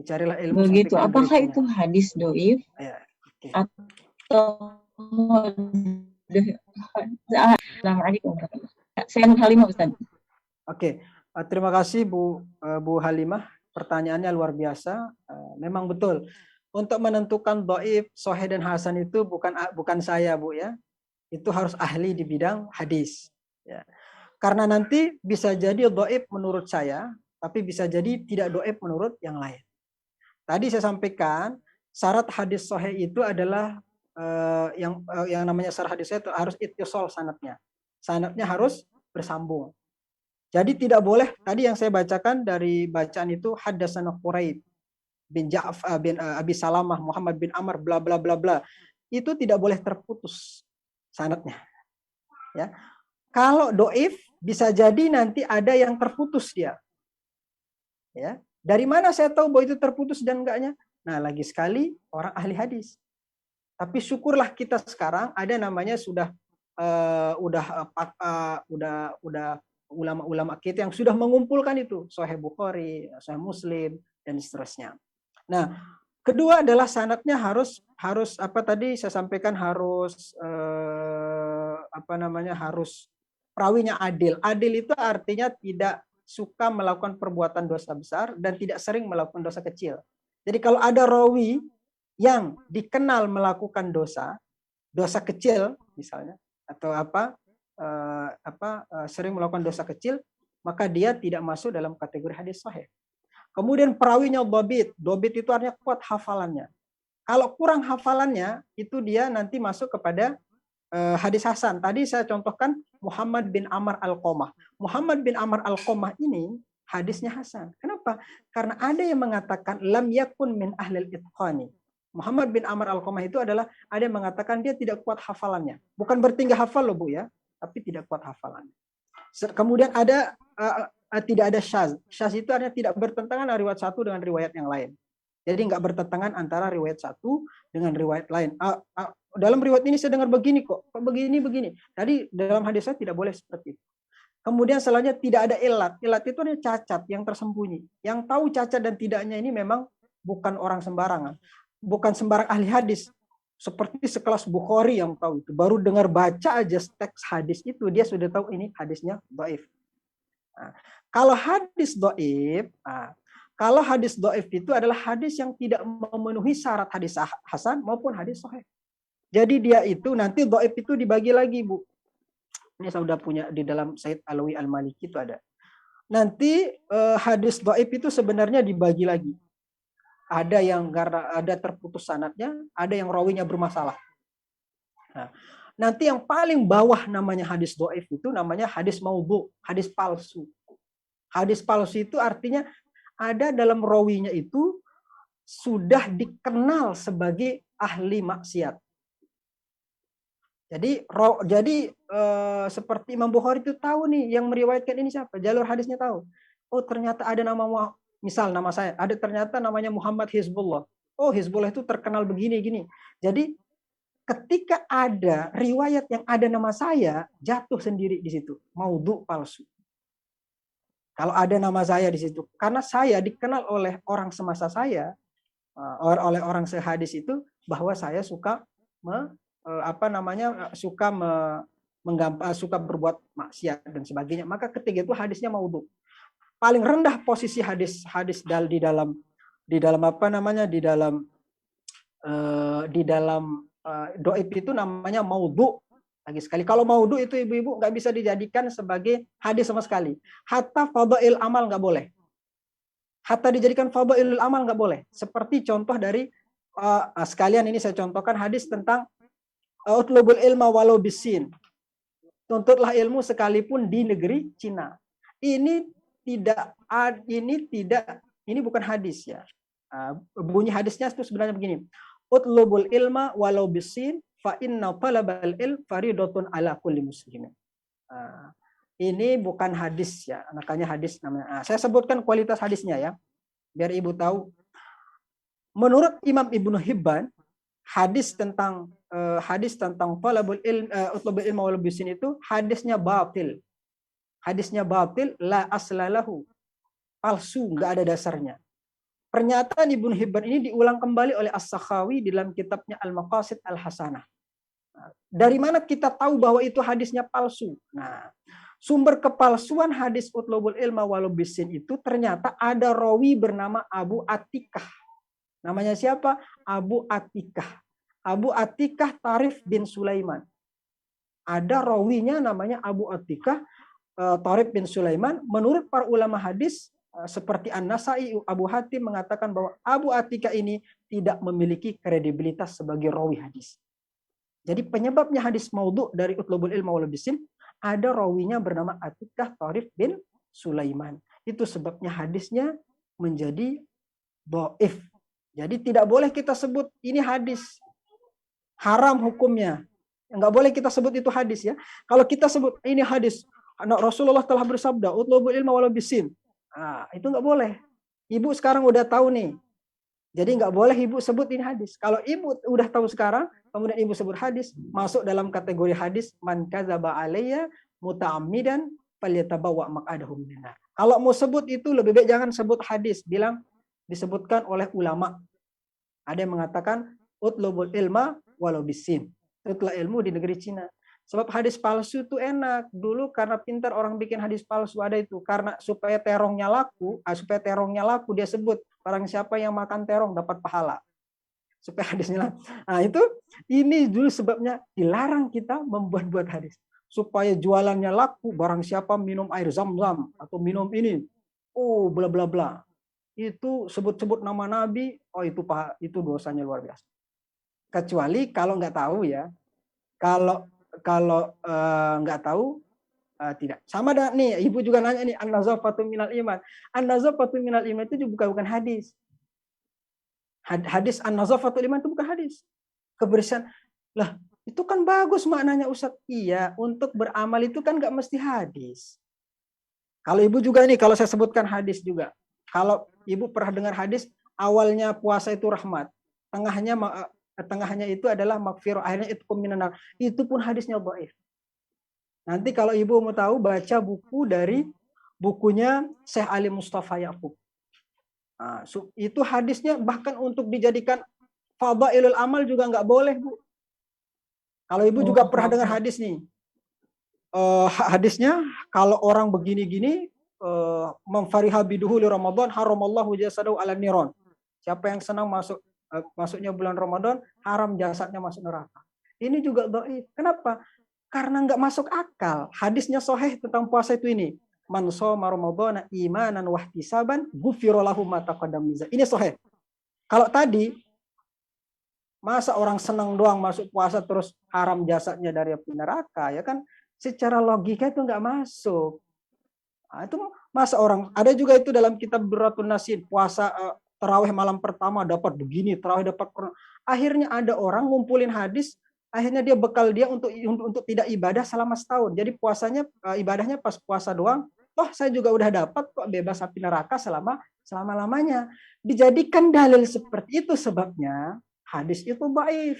Speaker 3: Carilah ilmu
Speaker 8: begitu.
Speaker 3: sampai ke
Speaker 8: Apakah
Speaker 3: negeri
Speaker 8: itu hadis doif
Speaker 3: ya. Okay.
Speaker 8: atau Assalamualaikum warahmatullahi wabarakatuh. Saya Nur Halimah Ustaz.
Speaker 3: Oke. Terima kasih Bu Halimah. Pertanyaannya luar biasa. Memang betul. Untuk menentukan dhaif, sahih dan hasan itu bukan saya, Bu ya. Itu harus ahli di bidang hadis. Ya. Karena nanti bisa jadi dhaif menurut saya, tapi bisa jadi tidak dhaif menurut yang lain. Tadi saya sampaikan syarat hadis sahih itu adalah yang namanya syarat hadis sahih itu harus ittisal sanadnya. Sanadnya harus bersambung. Jadi tidak boleh, tadi yang saya bacakan dari bacaan itu haddatsana Quraib bin Ja'far bin Abi Salamah Muhammad bin Amr bla bla bla bla. Itu tidak boleh terputus sanadnya. Ya. Kalau doif bisa jadi nanti ada yang terputus dia. Ya. Dari mana saya tahu bahwa itu terputus dan enggaknya? Nah, lagi sekali orang ahli hadis. Tapi syukurlah kita sekarang ada namanya sudah ulama-ulama kita yang sudah mengumpulkan itu Sahih Bukhari, Sahih Muslim dan seterusnya. Nah, kedua adalah sanadnya harus apa tadi saya sampaikan harus harus perawinya adil. Adil itu artinya tidak suka melakukan perbuatan dosa besar dan tidak sering melakukan dosa kecil. Jadi kalau ada rawi yang dikenal melakukan dosa kecil misalnya atau sering melakukan dosa kecil, maka dia tidak masuk dalam kategori hadis sahih. Kemudian perawinya dobit itu artinya kuat hafalannya. Kalau kurang hafalannya, itu dia nanti masuk kepada hadis hasan. Tadi saya contohkan Muhammad bin Amr Al-Qamah. Muhammad bin Amr Al-Qamah ini hadisnya hasan. Kenapa? Karena ada yang mengatakan lam yakun min ahlil itqani. Muhammad bin Amr Al-Qamah itu adalah ada yang mengatakan dia tidak kuat hafalannya. Bukan berarti nggak hafal loh Bu ya, tapi tidak kuat hafalannya. Kemudian ada tidak ada syaz. Syaz itu artinya tidak bertentangan riwayat satu dengan riwayat yang lain. Jadi nggak bertentangan antara riwayat satu dengan riwayat lain. Dalam riwayat ini saya dengar begini kok begini. Tadi dalam hadis saya tidak boleh seperti itu. Kemudian selanjutnya tidak ada ilat. Ilat itu adalah cacat yang tersembunyi. Yang tahu cacat dan tidaknya ini memang bukan orang sembarangan. Bukan sembarang ahli hadis. Seperti sekelas Bukhari yang tahu itu. Baru dengar baca aja teks hadis itu, dia sudah tahu ini hadisnya dhaif. Nah, kalau hadis dhaif itu adalah hadis yang tidak memenuhi syarat hadis hasan maupun hadis sahih. Jadi dia itu nanti dhaif itu dibagi lagi Bu. Ini saya sudah punya di dalam Said Alawi Al-Maliki itu ada. Nanti hadis dhaif itu sebenarnya dibagi lagi. Ada yang karena ada terputus sanadnya, ada yang rawinya bermasalah. Nah, nanti yang paling bawah namanya hadis dhaif itu namanya hadis maudhu, hadis palsu. Hadis palsu itu artinya ada dalam rawinya itu sudah dikenal sebagai ahli maksiat. Jadi seperti Imam Bukhari itu tahu nih yang meriwayatkan ini siapa, jalur hadisnya tahu. Oh ternyata ada nama misal nama saya, ada ternyata namanya Muhammad Hizbullah. Oh, Hizbullah itu terkenal begini-gini. Jadi ketika ada riwayat yang ada nama saya, jatuh sendiri di situ, maudhu, palsu. Kalau ada nama saya di situ, karena saya dikenal oleh orang semasa saya, oleh orang sehadis itu, bahwa saya suka suka berbuat maksiat dan sebagainya. Maka ketika itu hadisnya maudhu. Paling rendah posisi hadis di dalam doib itu namanya maudhu. Lagi sekali, kalau maudhu itu ibu-ibu nggak bisa dijadikan sebagai hadis sama sekali. Hatta fadail amal nggak boleh. Hatta dijadikan fadailul amal nggak boleh. Seperti contoh dari sekalian ini saya contohkan hadis tentang utlubul ilma walau bisin. Tuntutlah ilmu sekalipun di negeri Cina. Ini bukan hadis ya. Bunyi hadisnya itu sebenarnya begini. Utlubul ilma walau bisin fa inna talabal ilm faridatun ala kulli muslimin. Ini bukan hadis ya, makanya hadis namanya. Saya sebutkan kualitas hadisnya ya, biar ibu tahu. Menurut Imam Ibnu Hibban, hadis tentang talabul ilm, utlubul ilma walau bisin itu hadisnya batil. Hadisnya batil, la aslalahu. Palsu, nggak ada dasarnya. Pernyataan Ibnu Hibban ini diulang kembali oleh As-Sakhawi di dalam kitabnya Al-Maqasid Al-Hasanah. Dari mana kita tahu bahwa itu hadisnya palsu? Nah, sumber kepalsuan hadis utlubul ilma walau bisin itu ternyata ada rawi bernama Abu Atikah. Namanya siapa? Abu Atikah. Abu Atikah Tarif bin Sulaiman. Ada rawinya namanya Abu Atikah Tarif bin Sulaiman. Menurut para ulama hadis, seperti An-Nasai, Abu Hatim mengatakan bahwa Abu Atikah ini tidak memiliki kredibilitas sebagai rawi hadis. Jadi penyebabnya hadis maudhu dari utlubul ilma walau bisin, ada rawinya bernama Atikah Tarif bin Sulaiman. Itu sebabnya hadisnya menjadi dhaif. Jadi tidak boleh kita sebut ini hadis. Haram hukumnya. Enggak boleh kita sebut itu hadis ya. Kalau kita sebut ini hadis, Rasulullah telah bersabda, utlubul ilma walau bisin. Itu nggak boleh. Ibu sekarang udah tahu nih. Jadi nggak boleh ibu sebut ini hadis. Kalau ibu udah tahu sekarang, kemudian ibu sebut hadis, masuk dalam kategori hadis man kadzaba alayya muta'ammidan falyatabawa maq'adahu minan nar. Kalau mau sebut itu lebih baik jangan sebut hadis, bilang disebutkan oleh ulama. Ada yang mengatakan utlubul ilma walau bisin. Tutla ilmu di negeri Cina. Sebab hadis palsu itu enak. Dulu karena pintar orang bikin hadis palsu ada itu. Karena supaya terongnya laku dia sebut barang siapa yang makan terong dapat pahala. Supaya hadisnya laku. Nah itu, ini dulu sebabnya dilarang kita membuat-buat hadis. Supaya jualannya laku, barang siapa minum air zam-zam atau minum ini. Oh bla bla bla. Itu sebut-sebut nama Nabi, oh itu dosanya luar biasa. Kecuali kalau nggak tahu ya. Kalau nggak tahu tidak. Sama dengan nih, ibu juga nanya nih, an-nazafatu minal iman. An-nazafatu minal iman itu juga bukan hadis. Hadis an-nazafatu iman itu bukan hadis. Kebersihan. Lah, itu kan bagus maknanya Ustaz. Iya, untuk beramal itu kan nggak mesti hadis. Kalau ibu juga nih, kalau saya sebutkan hadis juga. Kalau ibu pernah dengar hadis, awalnya puasa itu rahmat. Tengahnya itu adalah makfirah, akhirnya itu minan nar. Itu pun hadisnya dhaif. Nanti kalau ibu mau tahu, baca buku dari bukunya Syekh Ali Mustafa Yaqub. Nah, itu hadisnya bahkan untuk dijadikan fadailul amal juga nggak boleh, Bu. Kalau ibu juga pernah dengar hadis nih. Hadisnya kalau orang begini-gini memfariha biduhuli Ramadan haramallahu jasadahu ala niron. Siapa yang senang masuknya bulan Ramadan, haram jasadnya masuk neraka. Ini juga dhaif. Kenapa? Karena nggak masuk akal. Hadisnya sahih tentang puasa itu ini. Man shoma ramadhana imanan wa ihtisaban ghufira lahu ma taqaddama min dzambi. Ini sahih. Kalau tadi masa orang senang doang masuk puasa terus haram jasadnya dari api neraka, ya kan? Secara logika itu nggak masuk. Nah, itu masa orang ada juga itu dalam kitab Durratun Nasid, puasa tarawih malam pertama dapat begini, tarawih dapat. Akhirnya ada orang ngumpulin hadis, akhirnya dia bekal dia untuk tidak ibadah selama setahun. Jadi puasanya ibadahnya pas puasa doang, toh saya juga udah dapat kok bebas api neraka selama-lamanya. Dijadikan dalil seperti itu sebabnya hadis itu dhaif.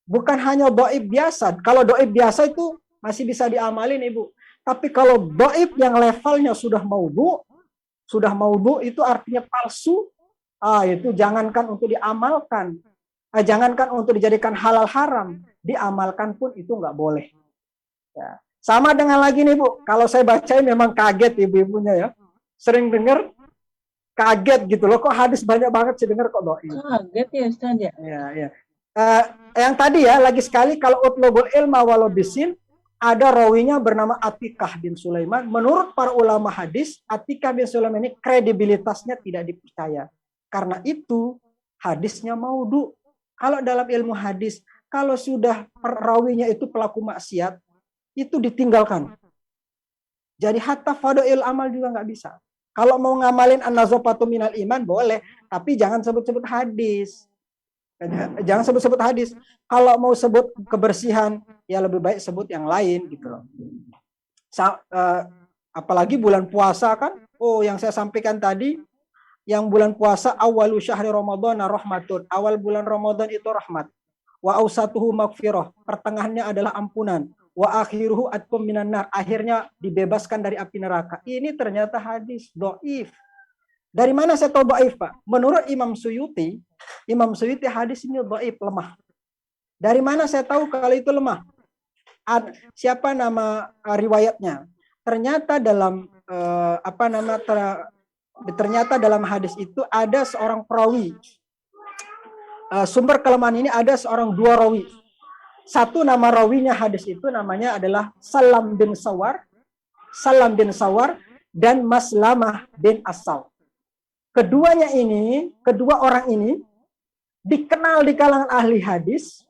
Speaker 3: Bukan hanya dhaif biasa. Kalau dhaif biasa itu masih bisa diamalin Ibu. Tapi kalau dhaif yang levelnya sudah maudhu itu artinya palsu, itu jangankan untuk diamalkan. Jangankan untuk dijadikan halal haram, diamalkan pun itu nggak boleh. Ya. Sama dengan lagi nih Bu, kalau saya bacain memang kaget ibu-ibunya ya. Sering dengar kaget gitu loh, kok hadis banyak banget saya dengar kok dhaif.
Speaker 8: Kaget ya Ustaz ya.
Speaker 3: Ya. Yang tadi ya, lagi sekali kalau utlubul ilma walau bisin, ada rawinya bernama Atikah bin Sulaiman. Menurut para ulama hadis, Atikah bin Sulaiman ini kredibilitasnya tidak dipercaya. Karena itu hadisnya maudhu. Kalau dalam ilmu hadis, kalau sudah perawinya itu pelaku maksiat, itu ditinggalkan. Jadi hatta fadail amal juga nggak bisa. Kalau mau ngamalin an-nazafatu minal iman boleh, tapi jangan sebut-sebut hadis. Jangan sebut-sebut hadis. Kalau mau sebut kebersihan, ya lebih baik sebut yang lain gitu loh. Apalagi bulan puasa kan, yang saya sampaikan tadi, yang bulan puasa awalu syahri Ramadan rahmatun. Awal bulan Ramadan itu rahmat. Wa ausatuhu maghfirah. Pertengahannya adalah ampunan. Wa akhiruhu atqum minan nar. Akhirnya dibebaskan dari api neraka. Ini ternyata hadis dhaif. Dari mana saya tahu dhaif, Pak? Menurut Imam Suyuti hadis ini dhaif, lemah. Dari mana saya tahu kalau itu lemah? Siapa nama riwayatnya? Ternyata dalam ternyata dalam hadis itu ada seorang perawi. Sumber kelemahan ini ada dua rawi. Satu nama rawinya hadis itu namanya adalah Salam bin Sawar dan Maslamah bin Asal. Kedua orang ini dikenal di kalangan ahli hadis.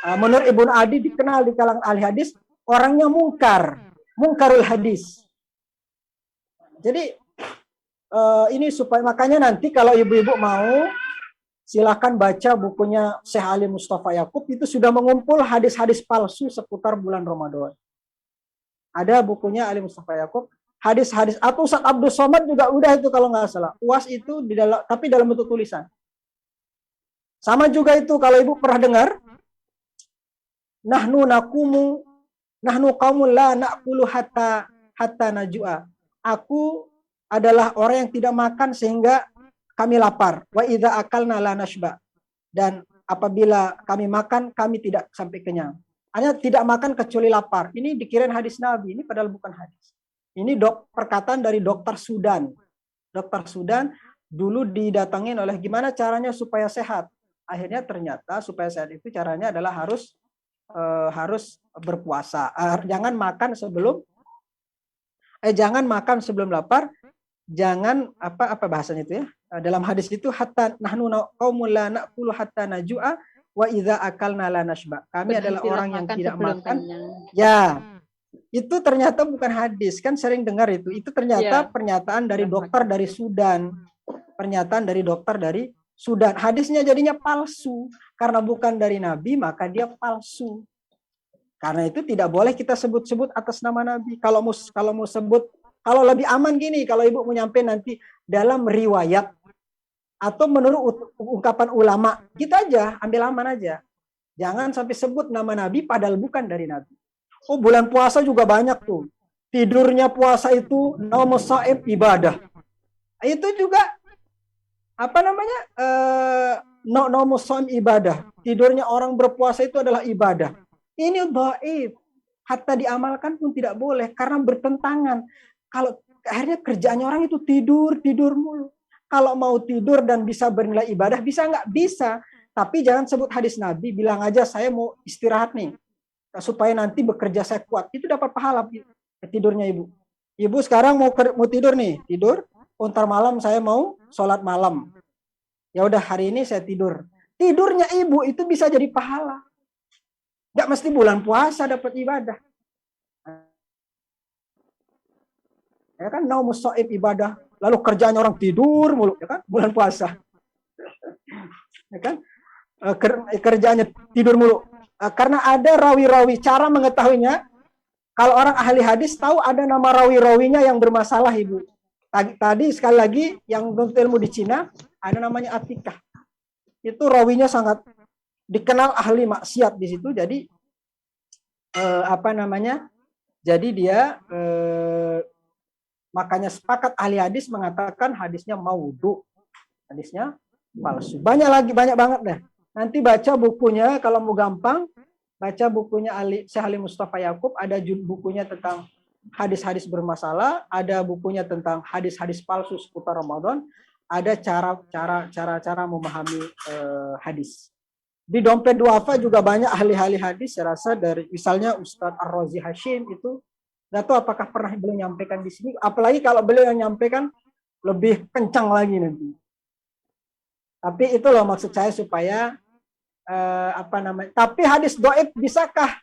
Speaker 3: Menurut Ibnu Adi dikenal di kalangan ahli hadis, orangnya mungkarul hadis. Jadi ini supaya makanya nanti kalau ibu-ibu mau silakan baca bukunya Syekh Ali Mustafa Yakub, itu sudah mengumpul hadis-hadis palsu seputar bulan Ramadan. Ada bukunya Ali Mustafa Yakub, hadis-hadis, atau Ustaz Abdul Somad juga udah itu kalau nggak salah. UAS itu tapi dalam bentuk tulisan. Sama juga itu kalau ibu pernah dengar, nahnu qaumun la na'kulu hatta najua. Aku adalah orang yang tidak makan sehingga kami lapar. Wa idza akalna la nashba. Dan apabila kami makan, kami tidak sampai kenyang. Hanya tidak makan kecuali lapar. Ini dikirain hadis Nabi, ini padahal bukan hadis. Ini perkataan dari dokter Sudan. Dokter Sudan dulu didatangin oleh gimana caranya supaya sehat. Akhirnya ternyata supaya sehat itu caranya adalah harus berpuasa. Jangan makan sebelum lapar. Jangan apa bahasanya itu ya, dalam hadis itu hatta nahnu qaumun la na'kulu hatta najua wa idza akalna la nashba. Kami adalah orang yang tidak makan. Ya. Itu ternyata bukan hadis, kan sering dengar itu. Itu ternyata pernyataan dari dokter dari Sudan. Pernyataan dari dokter dari Sudan. Hadisnya jadinya palsu karena bukan dari Nabi, maka dia palsu. Karena itu tidak boleh kita sebut-sebut atas nama Nabi. Kalau mau sebut, kalau lebih aman gini, kalau ibu menyampaikan nanti dalam riwayat atau menurut ungkapan ulama, kita aja ambil aman aja. Jangan sampai sebut nama Nabi padahal bukan dari Nabi. Bulan puasa juga banyak tuh. Tidurnya puasa itu naumus shaim ibadah. Itu juga naumus shaim ibadah. Tidurnya orang berpuasa itu adalah ibadah. Ini dhaif. Hatta diamalkan pun tidak boleh karena bertentangan. Kalau akhirnya kerjaannya orang itu tidur mulu. Kalau mau tidur dan bisa bernilai ibadah, bisa nggak? Bisa. Tapi jangan sebut hadis Nabi, bilang aja saya mau istirahat nih. Supaya nanti bekerja saya kuat. Itu dapat pahala tidurnya ibu. Ibu sekarang mau tidur nih. Tidur. Ntar malam saya mau sholat malam. Ya udah hari ini saya tidur. Tidurnya ibu itu bisa jadi pahala. Nggak mesti bulan puasa dapat ibadah. Ya kan, naumus shaim ibadah. Lalu kerjanya orang tidur mulu, ya kan? Bulan puasa. Ya kan? Kerjanya tidur mulu. Karena ada rawi-rawi, cara mengetahuinya Kalau orang ahli hadis tahu ada nama rawi-rawinya yang bermasalah, Ibu. Tadi sekali lagi yang menuntut ilmu di Cina ada namanya Atikah. Itu rawinya sangat dikenal ahli maksiat di situ. Jadi Jadi dia makanya sepakat ahli hadis mengatakan hadisnya maudhu, hadisnya palsu. Banyak banget deh. Nanti baca bukunya kalau mau gampang, baca bukunya Syekh Ali Mustafa Yakub, ada bukunya tentang hadis-hadis bermasalah, ada bukunya tentang hadis-hadis palsu seputar Ramadan, ada cara memahami hadis. Di Dompet Duafa juga banyak ahli-ahli hadis, saya rasa dari misalnya Ustadz Ar-Razi Hashim itu, nggak tahu apakah pernah beliau nyampaikan di sini, apalagi kalau beliau yang nyampaikan lebih kencang lagi nanti. Tapi itu loh maksud saya supaya tapi hadis doib bisakah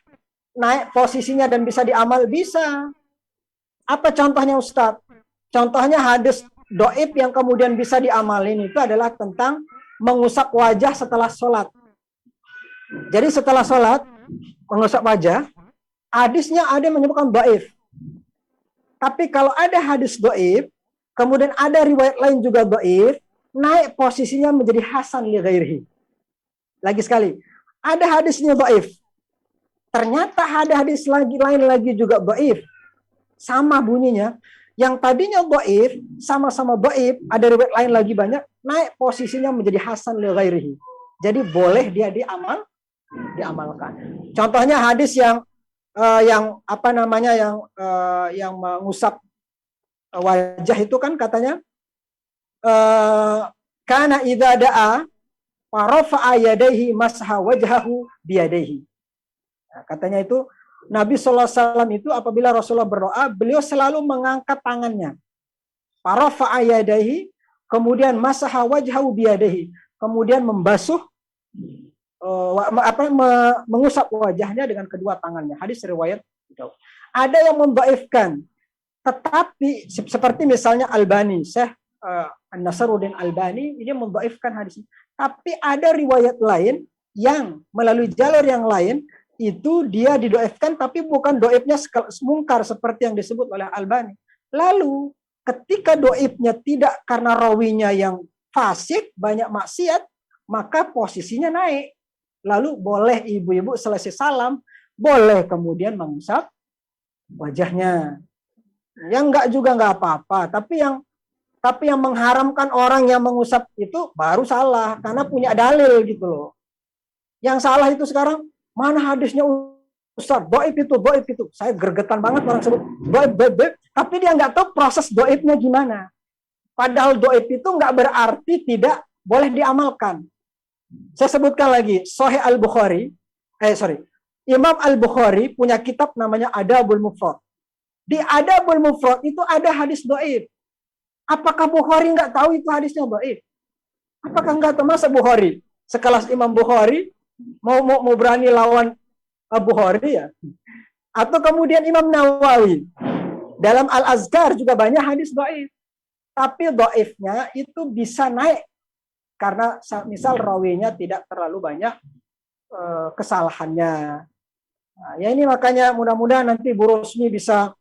Speaker 3: naik posisinya dan bisa diamal? Bisa. Apa contohnya Ustadz? Contohnya hadis doib yang kemudian bisa diamalin itu adalah tentang mengusap wajah setelah sholat. Jadi setelah sholat, mengusap wajah, hadisnya ada yang menyebutkan doib. Tapi kalau ada hadis doib, kemudian ada riwayat lain juga doib, naik posisinya menjadi hasan li ghairihi. Lagi sekali, ada hadisnya doib. Ternyata ada hadis lain lagi juga doib. Sama bunyinya. Yang tadinya doib, sama-sama doib, ada riwayat lain lagi banyak, naik posisinya menjadi hasan li ghairihi. Jadi boleh dia diamalkan. Contohnya hadis yang mengusap wajah itu kan katanya kana idza da'a fa rafa'a yadayhi masha wajhahu biyadayhi. Nah, katanya itu Nabi SAW itu apabila Rasulullah berdoa, beliau selalu mengangkat tangannya. Fa rafa'a yadayhi, kemudian masha wajhahu biyadayhi, kemudian membasuh mengusap wajahnya dengan kedua tangannya. Hadis riwayat Daud. Ada yang membaifkan, tetapi seperti misalnya Albani, Syekh An-Nasruddin Albani, dia membaifkan hadis ini. Tapi ada riwayat lain yang melalui jalur yang lain itu dia didoifkan, tapi bukan doifnya mungkar seperti yang disebut oleh Albani. Lalu ketika doifnya tidak karena rawinya yang fasik, banyak maksiat, maka posisinya naik. Lalu boleh ibu-ibu selesai salam, boleh kemudian mengusap wajahnya. Yang enggak juga enggak apa-apa, tapi yang mengharamkan orang yang mengusap itu baru salah, karena punya dalil gitu loh. Yang salah itu sekarang, mana hadisnya Ustaz, doib itu. Saya gergetan banget orang sebut doib, tapi dia nggak tahu proses doibnya gimana. Padahal doib itu nggak berarti tidak boleh diamalkan. Saya sebutkan lagi, Imam Al-Bukhari punya kitab namanya Adabul Mufrad. Di Adabul Mufrad itu ada hadis doib. Apakah Bukhari nggak tahu itu hadisnya doib? Apakah nggak tahu? Masa Bukhari sekelas Imam Bukhari mau berani lawan Bukhari ya? Atau kemudian Imam Nawawi dalam Al-Azkar juga banyak hadis doib. Tapi doibnya itu bisa naik karena misal rawinya tidak terlalu banyak kesalahannya. Nah, ya ini makanya mudah-mudahan nanti Bu Rosmi bisa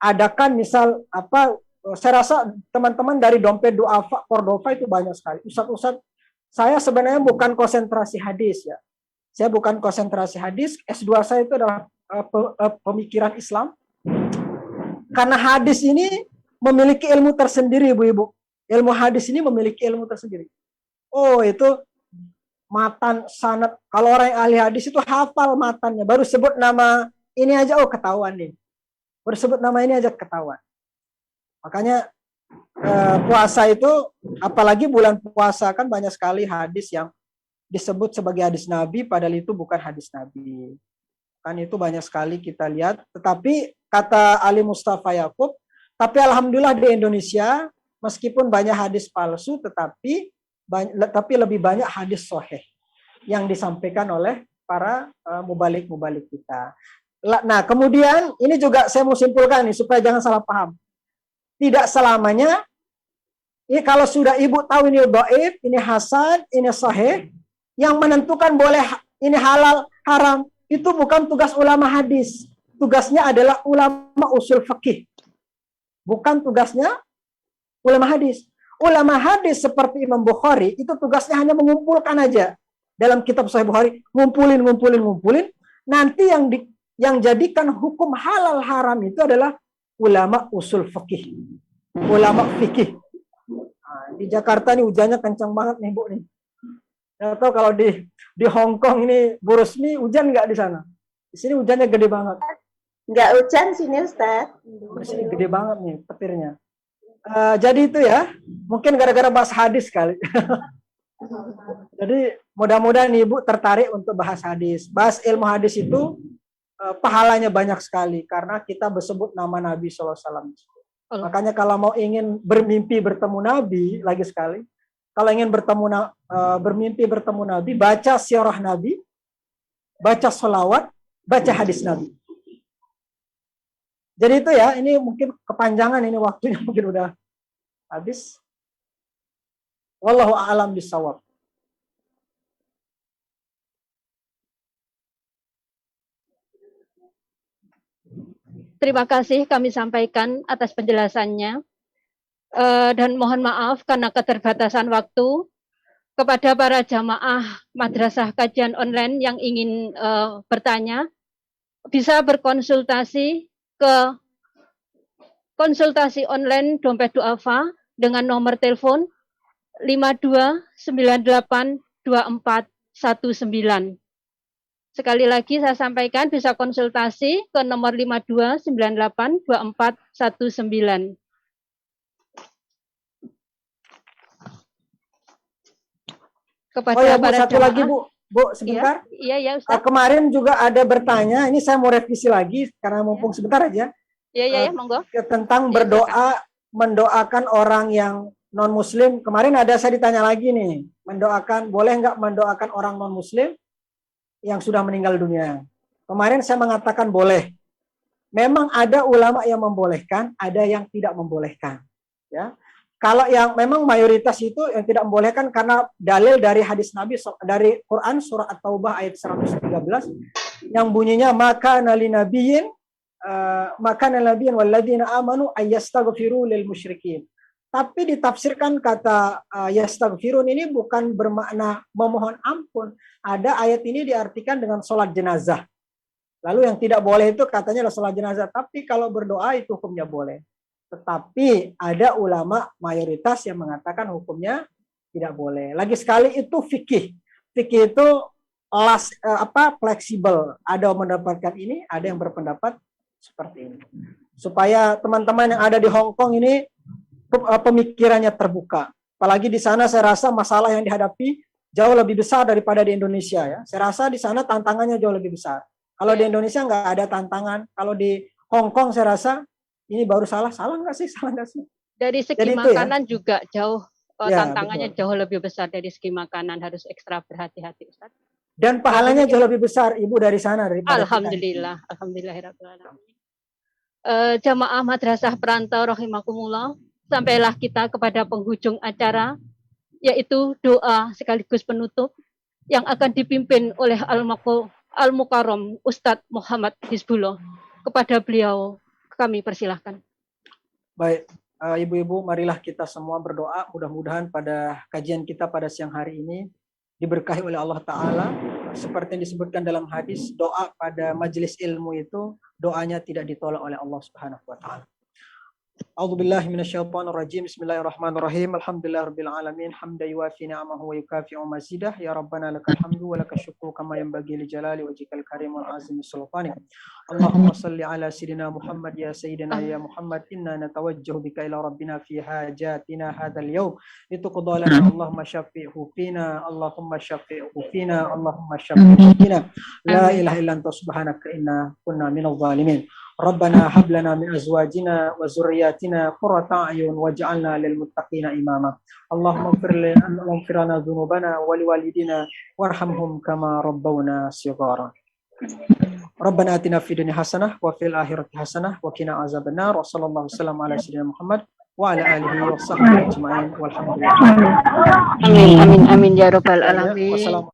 Speaker 3: adakan misal saya rasa teman-teman dari Dompet Duafa Cordova itu banyak sekali. Ustadz, saya sebenarnya bukan konsentrasi hadis ya. Saya bukan konsentrasi hadis. S2 saya itu adalah pemikiran Islam. Karena hadis ini memiliki ilmu tersendiri, ibu-ibu. Ilmu hadis ini memiliki ilmu tersendiri. Oh, itu matan, sanad. Kalau orang yang ahli hadis itu hafal matannya. Baru sebut nama ini aja, oh ketahuan nih. Baru sebut nama ini aja ketahuan. Makanya puasa itu, apalagi bulan puasa kan banyak sekali hadis yang disebut sebagai hadis Nabi, padahal itu bukan hadis Nabi. Kan itu banyak sekali kita lihat. Tetapi kata Ali Mustafa Yakub, tapi alhamdulillah di Indonesia, meskipun banyak hadis palsu, tetapi lebih banyak hadis sahih yang disampaikan oleh para mubalik-mubalik kita. Nah, kemudian ini juga saya mau simpulkan nih supaya jangan salah paham. Tidak selamanya ini kalau sudah ibu tahu ini dhaif, ini hasan, ini sahih, yang menentukan boleh ini halal, haram, itu bukan tugas ulama hadis. tugasnya adalah ulama usul fikih. Bukan tugasnya ulama hadis. Ulama hadis seperti Imam Bukhari itu tugasnya hanya mengumpulkan aja dalam kitab Sahih Bukhari, ngumpulin. Nanti yang jadikan hukum halal haram itu adalah ulama usul fikih, ulama fikih. Nah, di Jakarta nih hujannya kencang banget nih Bu nih. Atau kalau di Hong Kong ini Bu Rusmi hujan nggak di sana? Di sini hujannya gede banget.
Speaker 2: Nggak hujan sini Ustaz.
Speaker 3: Di sini gede banget nih petirnya. Jadi itu ya, mungkin gara-gara bahas hadis kali. Jadi mudah-mudahan Ibu tertarik untuk bahas hadis. Bahas ilmu hadis itu pahalanya banyak sekali karena kita bersebut nama Nabi SAW. Makanya kalau mau ingin bermimpi bertemu Nabi, lagi sekali, kalau ingin bermimpi bertemu Nabi, baca sirah Nabi, baca sholawat, baca hadis Nabi. Jadi itu ya, ini mungkin kepanjangan, ini waktunya mungkin udah habis. Wallahu a'lam bishawab.
Speaker 1: Terima kasih kami sampaikan atas penjelasannya. Dan mohon maaf karena keterbatasan waktu. Kepada para jamaah madrasah kajian online yang ingin bertanya, bisa berkonsultasi ke konsultasi online Dompet Duafa dengan nomor telepon 52982419. Sekali lagi saya sampaikan bisa konsultasi ke nomor 52982419. Kepada
Speaker 3: Oh ya Bu,
Speaker 1: para
Speaker 3: satu
Speaker 1: jamaah,
Speaker 3: lagi Bu sebentar.
Speaker 1: Iya Ustaz.
Speaker 3: Kemarin juga ada bertanya, ini saya mau revisi lagi karena mumpung sebentar aja.
Speaker 1: Iya, monggo.
Speaker 3: Tentang berdoa, mendoakan orang yang non Muslim. Kemarin ada saya ditanya lagi nih, boleh nggak mendoakan orang non Muslim yang sudah meninggal dunia? Kemarin saya mengatakan boleh. Memang ada ulama yang membolehkan, ada yang tidak membolehkan. Ya, kalau yang memang mayoritas itu yang tidak membolehkan karena dalil dari hadis Nabi dari Quran surah At-Taubah ayat 113 yang bunyinya maka nabiyyin walladzina amanu ayyastaghfiru lil musyrikin. Tapi ditafsirkan kata yastaghfirun ini bukan bermakna memohon ampun. Ada ayat ini diartikan dengan sholat jenazah. Lalu yang tidak boleh itu katanya adalah sholat jenazah. Tapi kalau berdoa itu hukumnya boleh. Tetapi ada ulama mayoritas yang mengatakan hukumnya tidak boleh. Lagi sekali itu fikih. Fikih itu fleksibel. Ada yang mendapatkan ini, ada yang berpendapat seperti ini. Supaya teman-teman yang ada di Hong Kong ini pemikirannya terbuka. Apalagi di sana saya rasa masalah yang dihadapi jauh lebih besar daripada di Indonesia ya. Saya rasa di sana tantangannya jauh lebih besar. Kalau di Indonesia nggak ada tantangan. Kalau di Hong Kong saya rasa ini baru salah nggak sih?
Speaker 1: Dari segi
Speaker 3: Jadi
Speaker 1: makanan juga jauh
Speaker 3: Ya,
Speaker 1: tantangannya
Speaker 3: betul.
Speaker 1: jauh lebih besar dari segi makanan, harus ekstra berhati-hati Ustaz.
Speaker 3: Dan pahalanya jauh lebih besar Ibu dari sana daripada
Speaker 1: Alhamdulillah, alhamdulillahirabbil. Jamaah madrasah perantau rahimakumullah, sampailah kita kepada penghujung acara, yaitu doa sekaligus penutup yang akan dipimpin oleh Al-Mukarram Ustadz Muhammad Hizbullah. Kepada beliau kami persilahkan.
Speaker 3: Baik, ibu-ibu, marilah kita semua berdoa. Mudah-mudahan pada kajian kita pada siang hari ini diberkahi oleh Allah Ta'ala. Seperti yang disebutkan dalam hadis, doa pada majelis ilmu itu, doanya tidak ditolak oleh Allah Subhanahu wa Ta'ala. A'udzubillahi minasyaitonirrajim. Bismillahirrahmanirrahim. Alhamdulillahirabbil alamin. Hamdan yuwafi ni'amahu wa yukafi'u mazidah. Ya Rabbana lakal hamdu wa lakal syukru kama yanbaghi li jalali wajhikal karim wal azimi sultanik. Allahumma salli ala sayyidina Muhammad ya sayyidina ya Muhammad inna natawajjahu bika ila rabbina fi hajatina hadzal yawm lituqda lana Allahumma syafi'hu fina Allahumma syafi'hu fina Allahumma syafi'hu fina la ilaha illa anta subhanaka inna kunna minadh dhalimin. Rabbana hab lana min azwajina wa zurriyyatina qurrata a'yun waj'alna lil muttaqina imama. Allahumma ighfir lana dhunubana wa liwalidina warhamhum kama rabbawna shighara. Rabbana atina fid dunya hasanah wa fil akhirati hasanah wa qina azabannar. Wa sallallahu wasallam ala sayyidina Muhammad wa ala alihi wa sahbihi ajma'in. Walhamdulillah.
Speaker 1: Amin ya rabbal alamin.